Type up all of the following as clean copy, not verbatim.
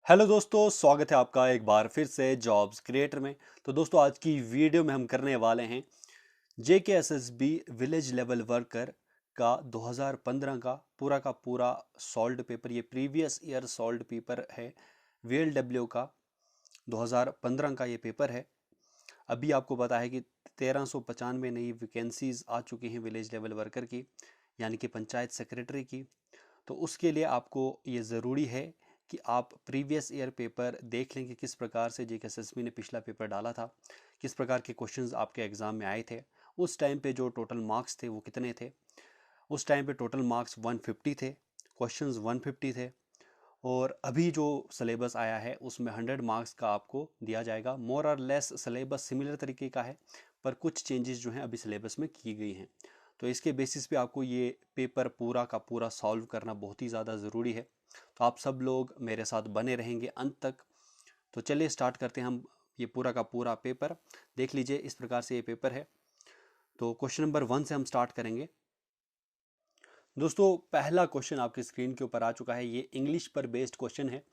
Hello दोस्तों, स्वागत है आपका एक बार फिर से जॉब्स क्रिएटर में। तो दोस्तों, आज की वीडियो में हम करने वाले हैं जेकेएसएसबी विलेज लेवल वर्कर का 2015 का पूरा सॉल्व्ड पेपर। ये प्रीवियस ईयर सॉल्व्ड पेपर है। वीएलडब्ल्यू का 2015 का ये पेपर है। अभी आपको पता है कि 1395 नई वैकेंसीज आ चुकी हैं विलेज लेवल वर्कर की, यानी कि पंचायत सेक्रेटरी की। तो उसके लिए आपको ये ज़रूरी है कि आप प्रीवियस ईयर पेपर देख लें कि किस प्रकार से जेकेएसएसबी ने पिछला पेपर डाला था, किस प्रकार के क्वेश्चंस आपके एग्ज़ाम में आए थे। उस टाइम पे जो टोटल मार्क्स थे वो कितने थे। उस टाइम पे टोटल मार्क्स 150 थे, क्वेश्चंस 150 थे। और अभी जो सिलेबस आया है उसमें 100 मार्क्स का आपको दिया जाएगा। मोर और लेस सिलेबस सिमिलर तरीके का है, पर कुछ चेंजेस जो हैं अभी सिलेबस में की गई हैं। तो इसके बेसिस पे आपको ये पेपर पूरा का पूरा सॉल्व करना बहुत ही ज़्यादा ज़रूरी है। तो आप सब लोग मेरे साथ बने रहेंगे अंत तक। तो चलिए स्टार्ट करते हैं हम ये पूरा का पूरा पेपर। देख लीजिए, इस प्रकार से ये पेपर है। तो क्वेश्चन नंबर 1 से हम स्टार्ट करेंगे। दोस्तों, पहला क्वेश्चन आपकी स्क्रीन के ऊपर आ चुका है। ये इंग्लिश पर बेस्ड क्वेश्चन है।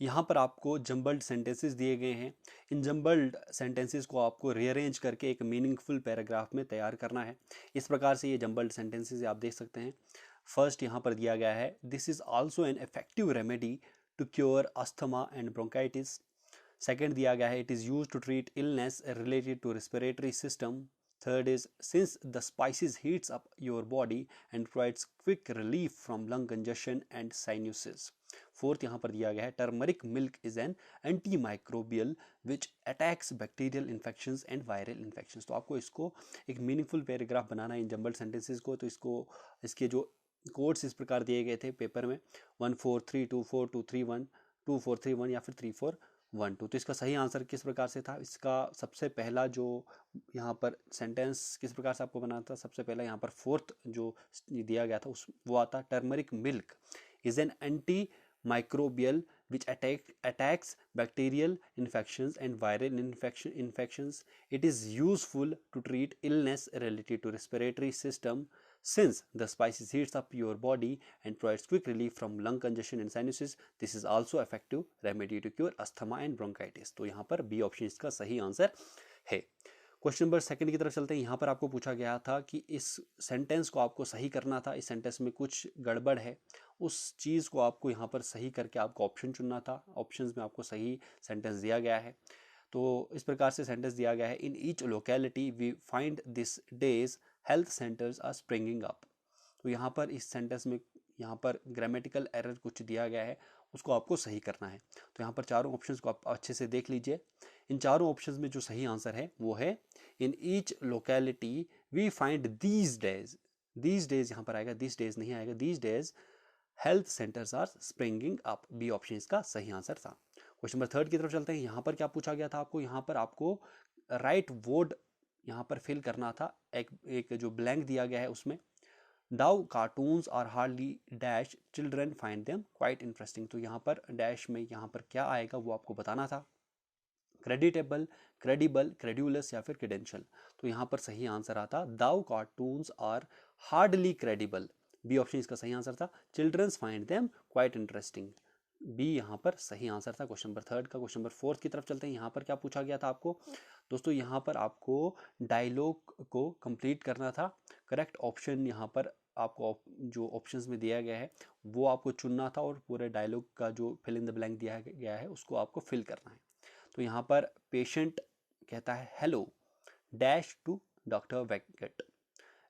यहाँ पर आपको जंबल्ड सेंटेंसेस दिए गए हैं। इन जंबल्ड सेंटेंसेस को आपको रीअरेंज करके एक मीनिंगफुल पैराग्राफ में तैयार करना है। इस प्रकार से ये जंबल्ड सेंटेंसेस आप देख सकते हैं। फर्स्ट यहाँ पर दिया गया है, this is also an effective remedy to cure asthma and bronchitis. Second दिया गया है, it is use to treat illness related to respiratory system. Third is, since the spices heats up your body and provides quick relief from lung congestion and sinuses. Fourth यहाँ पर दिया गया है, turmeric milk is an antimicrobial which attacks bacterial infections and viral infections. तो आपको इसको एक meaningful paragraph बनाना है इन जंबल सेंटेंसेस को। तो इसको इसके जो कोड्स इस प्रकार दिए गए थे पेपर में, 14324 231 2431 या फिर 3412। तो इसका सही आंसर किस प्रकार से था, इसका सबसे पहला जो यहाँ पर सेंटेंस किस प्रकार से आपको बनाना था, सबसे पहला यहाँ पर फोर्थ जो दिया गया था उस वो आता, turmeric milk is an anti microbial which attacks bacterial infections and viral infections. It is useful to treat illness related to respiratory system, since the spices heats up your body and provides quick relief from lung congestion and sinuses. This is also effective remedy to cure asthma and bronchitis. तो यहाँ पर B option इसका सही answer है। Question number second की तरफ चलते हैं। यहाँ पर आपको पूछा गया था कि इस सेंटेंस को आपको सही करना था, इस सेंटेंस में कुछ गड़बड़ है, उस चीज़ को आपको यहाँ पर सही करके आपको ऑप्शन चुनना था। ऑप्शंस में आपको सही सेंटेंस दिया गया है। तो इस प्रकार से सेंटेंस दिया गया है, in each locality we find this days health centres are springing up. तो यहाँ पर इस सेंटेंस में यहाँ पर ग्रामेटिकल एरर कुछ दिया गया है, उसको आपको सही करना है। तो यहाँ पर चारों ऑप्शंस को आप अच्छे से देख लीजिए। इन चारों ऑप्शंस में जो सही आंसर है वो है, in each locality we find these days. These days यहाँ पर आएगा, दीज डेज नहीं आएगा, these days health centres are springing up. B option इसका सही आंसर था। क्वेश्चन नंबर थर्ड की तरफ चलते हैं। यहाँ पर क्या पूछा गया था आपको, यहाँ पर आपको राइट वर्ड यहाँ पर फिल करना था। एक जो ब्लैंक दिया गया है उसमें, though cartoons are hardly dash children find them quite interesting. तो यहाँ पर डैश में यहाँ पर क्या आएगा वो आपको बताना था, क्रेडिटेबल, क्रेडिबल, क्रेड्यूलस या फिर क्रेडेंशियल। तो यहाँ पर सही आंसर आता, though cartoons are hardly credible. B option इसका सही आंसर था, childrens find them quite interesting. B यहाँ पर सही आंसर था क्वेश्चन नंबर थर्ड का। क्वेश्चन नंबर फोर्थ की तरफ चलते हैं। यहाँ पर क्या पूछा गया था आपको दोस्तों, यहाँ पर आपको डायलॉग को कंप्लीट करना था। करेक्ट ऑप्शन यहाँ पर आपको जो ऑप्शंस में दिया गया है वो आपको चुनना था, और पूरे डायलॉग का जो फिल इन द ब्लैंक दिया गया है उसको आपको फिल करना है। तो यहाँ पर पेशेंट कहता है hello dash to doctor Venkat.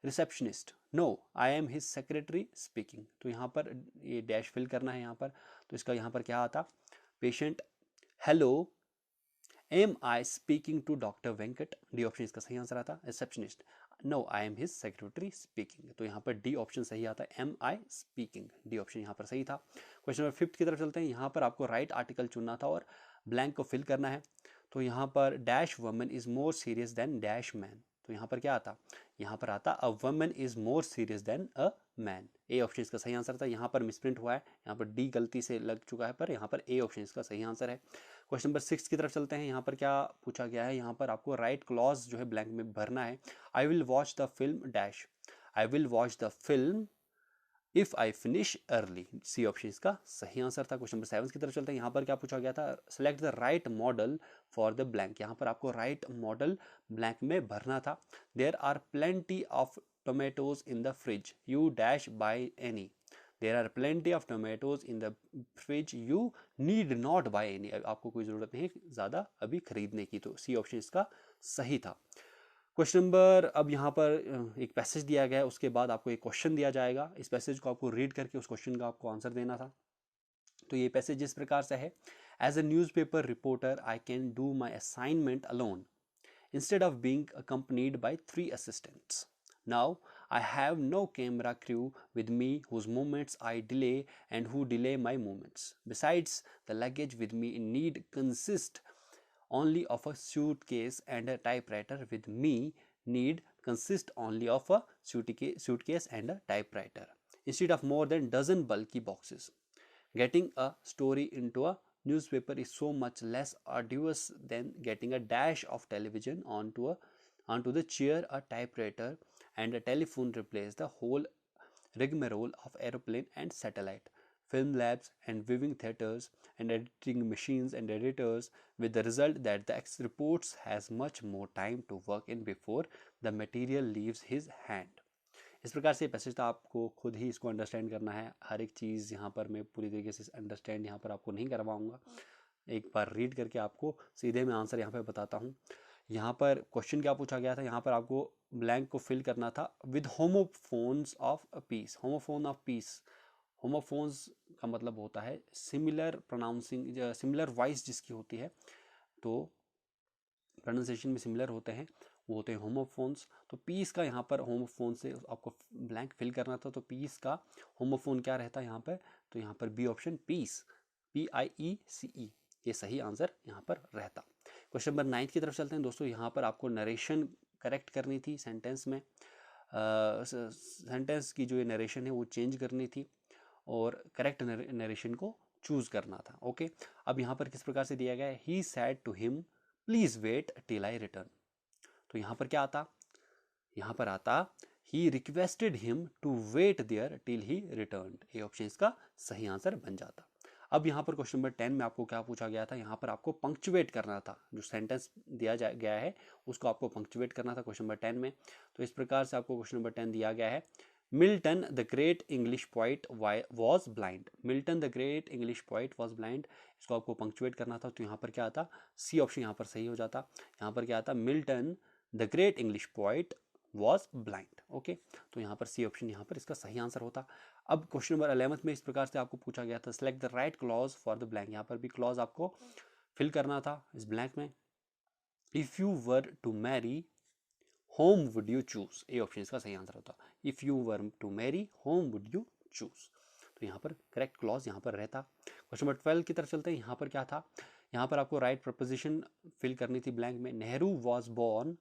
Receptionist, no I am his secretary speaking. तो यहाँ पर ये डैश फिल करना है यहाँ पर। तो इसका यहाँ पर क्या आता, patient hello am I speaking to doctor Venkat. D option इसका सही आंसर आता। Receptionist, no I am his secretary speaking. तो यहाँ पर डी ऑप्शन सही आता है, am I speaking. D option यहाँ पर सही था। क्वेश्चन नंबर फिफ्थ की तरफ चलते हैं। यहाँ पर आपको राइट आर्टिकल चुनना था और ब्लैंक को फिल करना है। तो यहाँ पर dash woman is more serious than dash man. तो यहाँ पर क्या आता, यहाँ पर आता a woman is more serious than a man. A option इसका सही आंसर था। यहाँ पर मिसप्रिंट हुआ है, यहाँ पर डी गलती से लग चुका है, पर यहाँ पर ए ऑप्शन इसका सही आंसर है। क्वेश्चन नंबर सिक्स की तरफ चलते हैं। यहाँ पर क्या पूछा गया है, यहाँ पर आपको राइट क्लॉज जो है ब्लैंक में भरना है। I will watch the film dash, I will watch the film if I finish early, C option इसका सही आंसर था। क्वेश्चन नंबर 7 की तरफ चलते हैं। यहाँ पर क्या पूछा गया था, select the right modal for the blank. यहाँ पर आपको राइट मॉडल ब्लैंक में भरना था। There are plenty of tomatoes in the fridge, you dash buy any. There are plenty of tomatoes in the fridge, you need not buy any. आपको कोई ज़रूरत नहीं ज़्यादा अभी खरीदने की, तो सी ऑप्शन इसका सही था। क्वेश्चन नंबर, अब यहाँ पर एक पैसेज दिया गया है, उसके बाद आपको एक क्वेश्चन दिया जाएगा। इस पैसेज को आपको रीड करके उस क्वेश्चन का आपको आंसर देना था। तो ये पैसेज इस प्रकार से है, as a newspaper reporter I can do my assignment alone instead of being accompanied by 3 assistants. Now I have no camera crew with me whose movements I delay and who delay my movements. Besides, the luggage with me in need consist only of a suitcase, and a typewriter with me need consist only of a suitcase and a typewriter instead of more than dozen bulky boxes. Getting a story into a newspaper is so much less arduous than getting a dash of television onto the chair. A typewriter and a telephone replace the whole rigmarole of aeroplane and satellite, film labs and viewing theaters and editing machines and editors, with the result that the ex-reports has much more time to work in before the material leaves his hand. इस प्रकार से passage था, आपको खुद ही इसको understand करना है। हर एक चीज़ यहाँ पर मैं पूरी तरीके से अंडरस्टैंड यहाँ पर आपको नहीं करवाऊँगा, एक बार रीड करके आपको सीधे मैं आंसर यहाँ पर बताता हूँ। यहाँ पर क्वेश्चन क्या पूछा गया था, यहाँ पर आपको ब्लैंक को फिल करना था with homophones of a piece. Homophone of piece, homophones का मतलब होता है सिमिलर प्रोनाउंसिंग, सिमिलर वॉइस जिसकी होती है, तो प्रोनाउंसिएशन में सिमिलर होते हैं, वो होते हैं होमोफोन्स। तो पीस का यहाँ पर होमोफोन से आपको ब्लैंक फिल करना था, तो पीस का होमोफोन क्या रहता है यहाँ पर, तो यहाँ पर बी ऑप्शन पीस, PIECE, ये सही आंसर यहाँ पर रहता। क्वेश्चन नंबर 9 की तरफ चलते हैं दोस्तों। यहाँ पर आपको नरेशन करेक्ट करनी थी सेंटेंस में, सेंटेंस की जो ये नरेशन है वो चेंज करनी थी और करेक्ट नरेशन को चूज करना था। ओके, अब यहाँ पर किस प्रकार से दिया गया है, he said to him please wait till I return. तो यहाँ पर क्या आता, यहाँ पर आता he requested him to wait there till he return. ये ऑप्शन इसका सही आंसर बन जाता। अब यहाँ पर क्वेश्चन नंबर 10 में आपको क्या पूछा गया था, यहाँ पर आपको पंक्चुएट करना था, जो सेंटेंस दिया गया है उसको आपको पंक्चुएट करना था क्वेश्चन नंबर 10 में। तो इस प्रकार से आपको क्वेश्चन नंबर 10 दिया गया है, Milton the great English poet was blind. Milton the great English poet was blind, इसको आपको पंक्चुएट करना था। तो यहाँ पर क्या आता, सी ऑप्शन यहाँ पर सही हो जाता। यहाँ पर क्या आता, Milton the great English poet was blind. Okay, तो यहाँ पर सी ऑप्शन यहाँ पर इसका सही आंसर होता। अब क्वेश्चन नंबर 11 में इस प्रकार से आपको पूछा गया था, select the right clause for the blank. यहाँ पर भी क्लॉज आपको फिल करना था इस ब्लैंक में। If you were to marry whom would you choose, A option इसका सही आंसर होता। If you were to marry whom would you choose, तो यहाँ पर करेक्ट क्लॉज यहाँ पर रहता। क्वेश्चन नंबर 12 की तरफ चलते हैं। यहाँ पर क्या था, यहाँ पर आपको राइट प्रपोजिशन फिल करनी थी ब्लैंक में। Nehru was born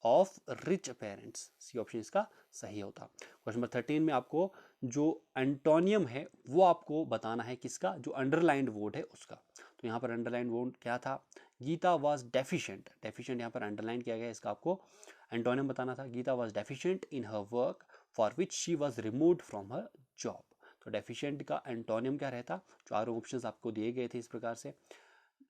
of rich parents, C option इसका सही होता। क्वेश्चन नंबर 13 में आपको जो एंटोनियम है वो आपको बताना है, किसका, जो अंडरलाइंड वर्ड है उसका। तो यहाँ पर अंडरलाइंड वर्ड क्या था, गीता वॉज डेफिशिएंट। डेफिशिएंट यहाँ पर अंडरलाइन किया गया, इसका आपको एंटोनियम बताना था। Geeta was deficient in her work for which she was removed from her job. तो डेफिशिएंट का एंटोनियम क्या रहता, चारों ऑप्शंस आपको दिए गए थे इस प्रकार से,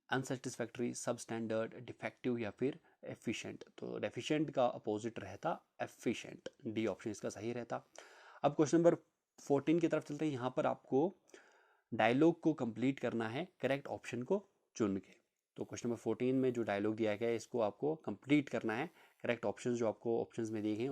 अनसेटिस्फैक्ट्री, सब स्टैंडर्ड, डिफेक्टिव या फिर एफिशिएंट। तो डेफिशिएंट का अपोजिट रहता एफिशिएंट, डी ऑप्शन इसका सही रहता। अब क्वेश्चन नंबर 14 की तरफ चलते हैं। यहाँ पर आपको डायलॉग को कंप्लीट करना है करेक्ट ऑप्शन को चुन के। तो क्वेश्चन नंबर 14 में जो डायलॉग दिया गया है इसको आपको कंप्लीट करना है, करेक्ट ऑप्शंस जो आपको ऑप्शंस में दिए गए हैं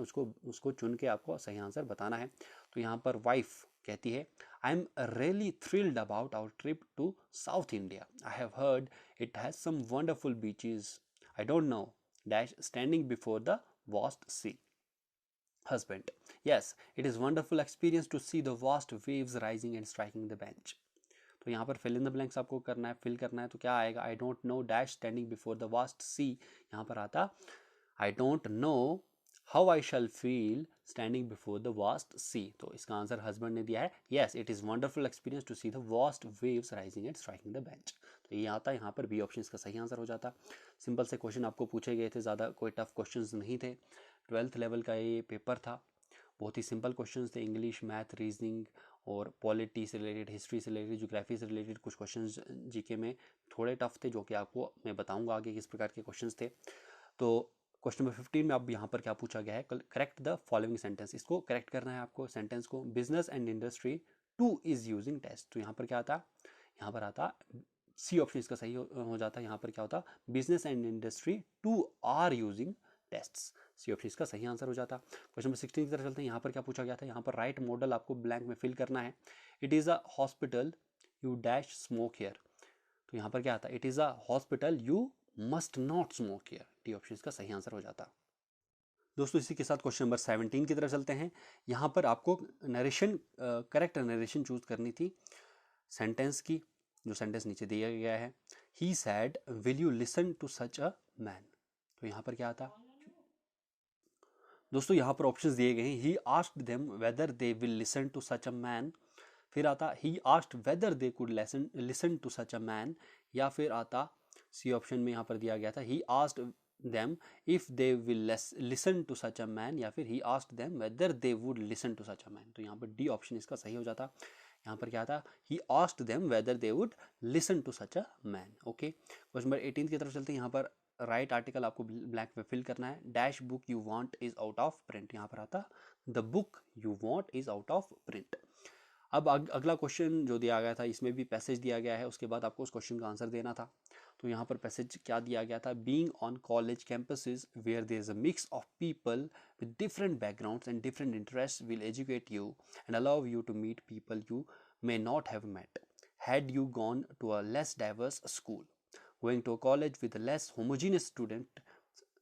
उसको चुन के आपको सही आंसर बताना है। तो यहाँ पर वाइफ कहती है, I am really thrilled about our trip to South India. I have heard it has some wonderful beaches. I don't know dash standing before the vast sea. Husband, yes, it is wonderful experience to see the vast waves rising and striking the bench. तो यहाँ पर fill in the blanks आपको करना है, fill करना है। तो क्या आएगा, I don't know dash standing before the vast sea. यहाँ पर आता I don't know how I shall feel standing before the vast sea. तो इसका आंसर हस्बैंड ने दिया है, yes it is wonderful experience to see the vast waves rising and striking the bench. तो ये आता, यहाँ पर बी ऑप्शन इसका सही आंसर हो जाता। सिंपल से क्वेश्चन आपको पूछे गए थे, ज़्यादा कोई टफ क्वेश्चन नहीं थे। 12th लेवल का ये पेपर था, बहुत ही सिंपल क्वेश्चंस थे, इंग्लिश, मैथ, रीजनिंग और पॉलिटी से रिलेटेड, हिस्ट्री से रिलेटेड, ज्योग्राफी से रिलेटेड कुछ क्वेश्चंस जीके में थोड़े टफ थे, जो कि आपको मैं बताऊंगा आगे किस प्रकार के क्वेश्चंस थे। तो क्वेश्चन नंबर 15 में अब यहाँ पर क्या पूछा गया है, करेक्ट द फॉलोइंग सेंटेंस। इसको करेक्ट करना है आपको सेंटेंस को। Business and industry too is using test. तो यहाँ पर क्या आता, यहाँ पर आता सी ऑप्शन इसका सही हो जाता है। यहाँ पर क्या होता, business and industry too are using tests. C option इसका सही आंसर हो जाता। क्वेश्चन नंबर 16 की तरफ चलते हैं। यहाँ पर क्या पूछा गया था, यहाँ पर राइट मॉडल आपको ब्लैंक में फिल करना है। It is a hospital you dash smoke here. तो यहाँ पर क्या आता है, it is a hospital you must not smoke here. D option इसका सही आंसर हो जाता। दोस्तों इसी के साथ क्वेश्चन नंबर 17 की तरफ चलते हैं। यहाँ पर आपको नरेशन, करेक्ट नरेशन चूज करनी थी सेंटेंस की, जो सेंटेंस नीचे दिया गया है। He said will you listen to such a man. तो यहाँ पर क्या आता दोस्तों, यहाँ पर ऑप्शंस दिए गए हैं। He asked them whether they will listen to such a man, फिर आता he asked whether they could listen to such a man, या फिर आता सी ऑप्शन में यहाँ पर दिया गया था he asked them if they will listen to such a man, या फिर he asked them whether they would listen to such a man। तो यहाँ पर डी ऑप्शन इसका सही हो जाता। यहाँ पर क्या था, he asked them whether they would listen to such a man। Okay, question number 18 की तरफ चलते हैं। यहाँ पर राइट आर्टिकल आपको ब्लैंक में फिल करना है। Dash book you want is out of print. यहाँ पर आता the book you want is out of print. अब अगला क्वेश्चन जो दिया गया था, इसमें भी पैसेज दिया गया है, उसके बाद आपको उस क्वेश्चन का आंसर देना था। तो यहाँ पर पैसेज क्या दिया गया था, being on college campuses where there is a mix of people with different backgrounds and different interest will educate you and allow you to meet people you may not have met had you gone to a less diverse school. Going to a college with a less homogeneous student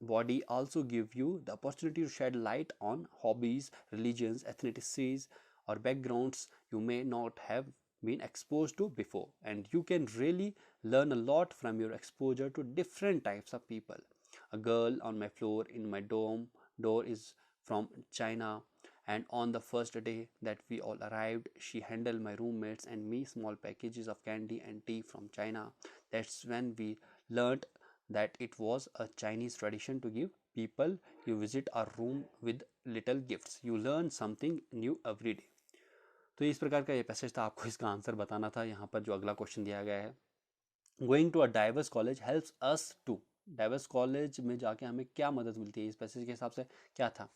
body also give you the opportunity to shed light on hobbies, religions, ethnicities, or backgrounds you may not have been exposed to before, and you can really learn a lot from your exposure to different types of people. A girl on my floor in my dorm door is from China, and on the first day that we all arrived, she handed my roommates and me small packages of candy and tea from China. That's when we learned that it was a Chinese tradition to give people you visit our room with little gifts. You learn something new every day. तो इस प्रकार का ये passage था, आपको इसका answer बताना था। यहाँ पर जो अगला क्वेश्चन दिया गया है, going to a diverse college helps us to. Diverse college में जाके हमें क्या मदद मिलती है, इस पैसेज के हिसाब से क्या था,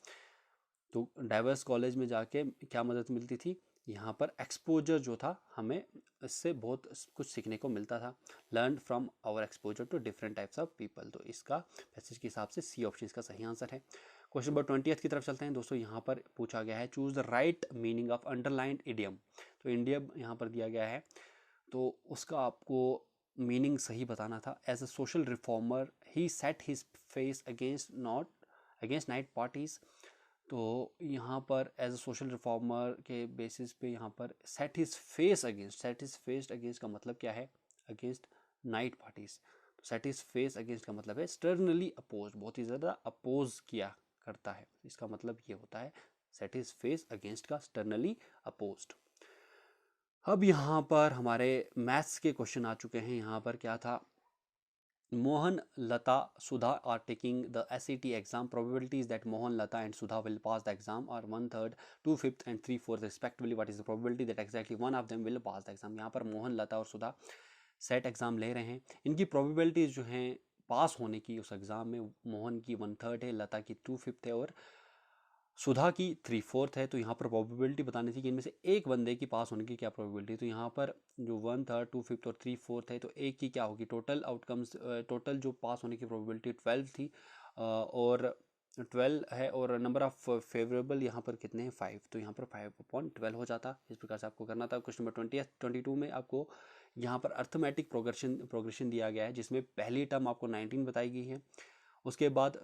तो डाइवर्स कॉलेज में जाके क्या मदद मिलती थी, यहाँ पर एक्सपोजर जो था, हमें इससे बहुत कुछ सीखने को मिलता था। Learn from our exposure to different types of people. तो इसका पैसेज के हिसाब से सी ऑप्शन इसका सही आंसर है। क्वेश्चन नंबर 20 की तरफ चलते हैं दोस्तों। यहाँ पर पूछा गया है choose the right meaning of underlined idiom. तो इंडियम यहाँ पर दिया गया है, तो उसका आपको मीनिंग सही बताना था। As a social reformer he set his face against night parties. तो यहाँ पर एज अ सोशल रिफॉर्मर के बेसिस पे यहाँ पर सेट हिज फेस अगेंस्ट का मतलब क्या है, अगेंस्ट नाइट पार्टीज। तो सेट हिज फेस अगेंस्ट का मतलब है स्टर्नली अपोज, बहुत ही ज़्यादा अपोज किया करता है, इसका मतलब ये होता है सेट हिज फेस अगेंस्ट का स्टर्नली अपोज्ड। अब यहाँ पर हमारे मैथ्स के क्वेश्चन आ चुके हैं। यहाँ पर क्या था, Mohan, Lata, Sudha are taking the SAT exam. Probabilities that Mohan, Lata and Sudha will pass the exam are 1/3, 2/5 and 3/4 respectively. What is the probability that exactly one of them will pass the exam? यहाँ पर मोहन, लता और सुधा set exam ले रहे हैं। इनकी probabilities जो हैं पास होने की उस एग्ज़ाम में, मोहन की 1/3 है, लता की 2/5 है और सुधा की 3/4 है। तो यहाँ पर प्रोबेबिलिटी बतानी थी कि इनमें से एक बंदे की पास होने की क्या प्रोबेबिलिटी। तो यहाँ पर जो 1/3, 2/5 और 3/4 है, तो एक की क्या होगी, टोटल आउटकम्स, टोटल जो पास होने की प्रोबेबिलिटी 12 थी, और 12 है, और नंबर ऑफ फेवरेबल यहाँ पर कितने हैं, 5। तो यहाँ पर 5/12 हो जाता। इस प्रकार से आपको करना था। क्वेश्चन नंबर 22 में आपको यहाँ पर अर्थमेटिक प्रोग्रेशन दिया गया है, जिसमें पहली टर्म आपको 19 बताई गई है। उसके बाद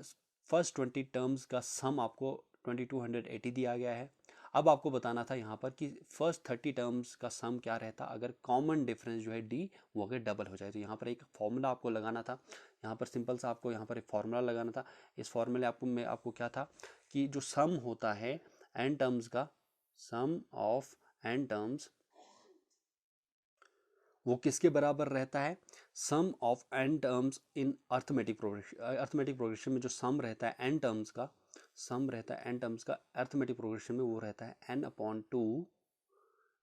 फर्स्ट 20 टर्म्स का सम आपको 2280 दिया गया है। अब आपको बताना था यहाँ पर कि फर्स्ट 30 टर्म्स का सम क्या रहता अगर कॉमन डिफरेंस जो है डी वो अगर डबल हो जाए। तो यहाँ पर एक फॉर्मूला आपको लगाना था। यहाँ पर सिंपल सा आपको यहाँ पर एक फॉर्मूला लगाना था। इस फॉर्मूले में आपको क्या था कि जो सम होता है एन टर्म्स का, सम ऑफ एन टर्म्स वो किसके बराबर रहता है, sum of n terms in arithmetic progression में जो सम रहता है एन टर्म्स का, सम रहता है एन टर्म्स का अर्थमेटिक प्रोग्रेशन में, वो रहता है n/2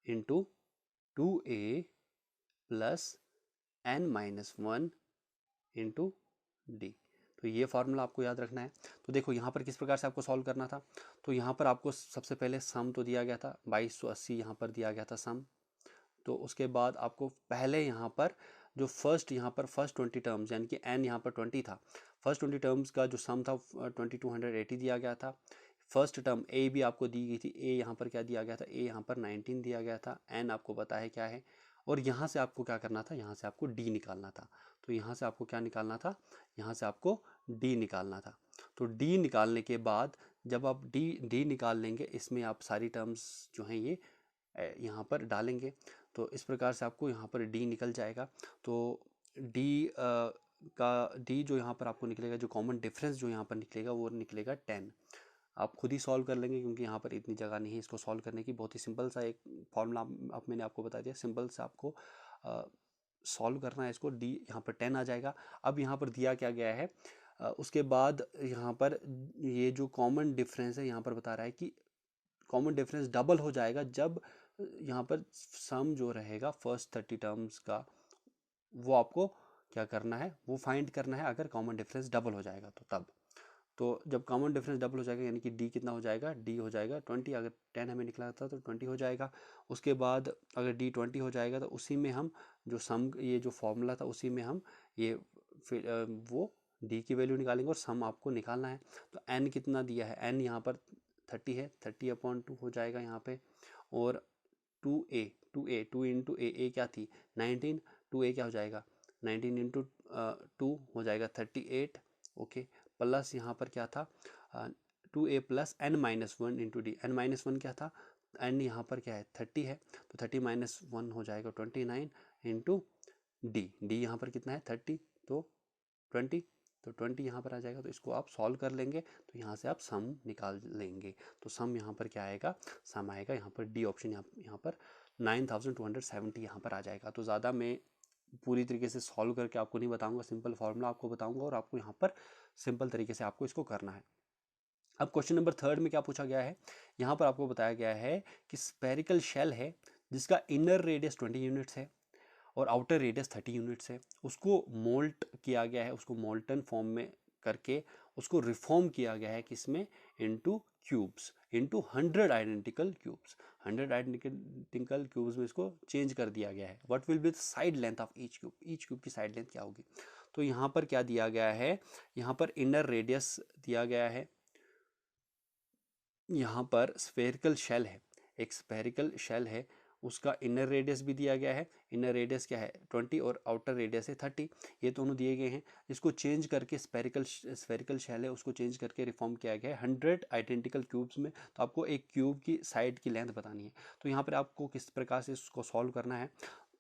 into 2a plus n-1 into D. तो ये फार्मूला आपको याद रखना है। तो देखो यहाँ पर किस प्रकार से आपको सॉल्व करना था। तो यहाँ पर आपको सबसे पहले सम तो दिया गया था 2280, यहाँ पर दिया गया था सम। तो उसके बाद आपको पहले यहाँ पर जो फर्स्ट 20 टर्म्स यानी कि n यहाँ पर 20 था, फर्स्ट 20 टर्म्स का जो सम था 2280 दिया गया था। फर्स्ट टर्म a भी आपको दी गई थी, a यहाँ पर क्या दिया गया था, a यहाँ पर 19 दिया गया था, n आपको पता है क्या है। और यहाँ से आपको क्या करना था, यहाँ से आपको d निकालना था। तो यहाँ से आपको क्या निकालना था, यहाँ से आपको d निकालना था। तो d निकालने के बाद जब आप d निकाल लेंगे, इसमें आप सारी टर्म्स जो हैं ये यहाँ पर डालेंगे। तो इस प्रकार से आपको यहाँ पर d निकल जाएगा। तो d जो यहाँ पर आपको निकलेगा, जो कॉमन डिफरेंस जो यहाँ पर निकलेगा वो निकलेगा 10। आप खुद ही सॉल्व कर लेंगे क्योंकि यहाँ पर इतनी जगह नहीं है इसको सॉल्व करने की। बहुत ही सिंपल सा एक फॉर्मूला आप मैंने आपको बता दिया, सिंपल से आपको सॉल्व करना है इसको। d यहाँ पर 10 आ जाएगा। अब यहाँ पर दिया क्या गया है, उसके बाद यहाँ पर ये जो कॉमन डिफरेंस है यहाँ पर बता रहा है कि कॉमन डिफरेंस डबल हो जाएगा जब यहाँ पर सम जो रहेगा फर्स्ट 30 टर्म्स का वो आपको क्या करना है, वो फाइंड करना है अगर कॉमन डिफरेंस डबल हो जाएगा तो तब। तो जब कॉमन डिफरेंस डबल हो जाएगा यानी कि d कितना हो जाएगा, d हो जाएगा 20। अगर 10 हमें निकला था तो 20 हो जाएगा। उसके बाद अगर d 20 हो जाएगा तो उसी में हम जो सम, ये जो फॉर्मूला था उसी में हम ये फिर वो d की वैल्यू निकालेंगे और सम आपको निकालना है। तो n कितना दिया है, n यहाँ पर 30 है, 30/2 हो जाएगा यहाँ पे। और 2 इंटू ए क्या थी 19, 2a क्या हो जाएगा 19 इंटू 2 हो जाएगा 38। ओके, प्लस यहाँ पर क्या था 2a plus n-1 into D. n-1 क्या था, n यहाँ पर क्या है 30 है, तो 30-1 हो जाएगा 29 इंटू डी। डी यहाँ पर कितना है 30, तो 20, तो 20 यहाँ पर आ जाएगा। तो इसको आप सॉल्व कर लेंगे तो यहाँ से आप सम निकाल लेंगे। तो सम यहाँ पर क्या आएगा, सम आएगा यहाँ पर डी ऑप्शन, यहाँ पर 9270 यहाँ पर आ जाएगा। तो ज़्यादा मैं पूरी तरीके से सॉल्व करके आपको नहीं बताऊंगा, सिंपल फार्मूला आपको बताऊंगा और आपको यहाँ पर सिंपल तरीके से आपको इसको करना है। अब क्वेश्चन नंबर 3 में क्या पूछा गया है, यहाँ पर आपको बताया गया है कि स्फेरिकल शेल है जिसका इनर रेडियस 20 यूनिट्स है और आउटर रेडियस 30 यूनिट्स है। उसको मोल्ट किया गया है, उसको मोल्टन फॉर्म में करके उसको रिफॉर्म किया गया है किसमें, into cubes, into 100 identical cubes. 100 identical cubes में इसको चेंज कर दिया गया है। What will be the side length of each cube, each cube की साइड लेंथ क्या होगी। तो यहाँ पर क्या दिया गया है, यहाँ पर इनर रेडियस दिया गया है, यहाँ पर स्फेरिकल शेल है, एक स्फेरिकल शेल है, उसका इनर रेडियस भी दिया गया है। इनर रेडियस क्या है 20 और आउटर रेडियस है 30, ये दोनों दिए गए हैं। इसको चेंज करके स्फेरिकल शेल है उसको चेंज करके रिफॉर्म किया गया है 100 आइडेंटिकल क्यूब्स में। तो आपको एक क्यूब की साइड की लेंथ बतानी है। तो यहाँ पर आपको किस प्रकार से इसको सॉल्व करना है,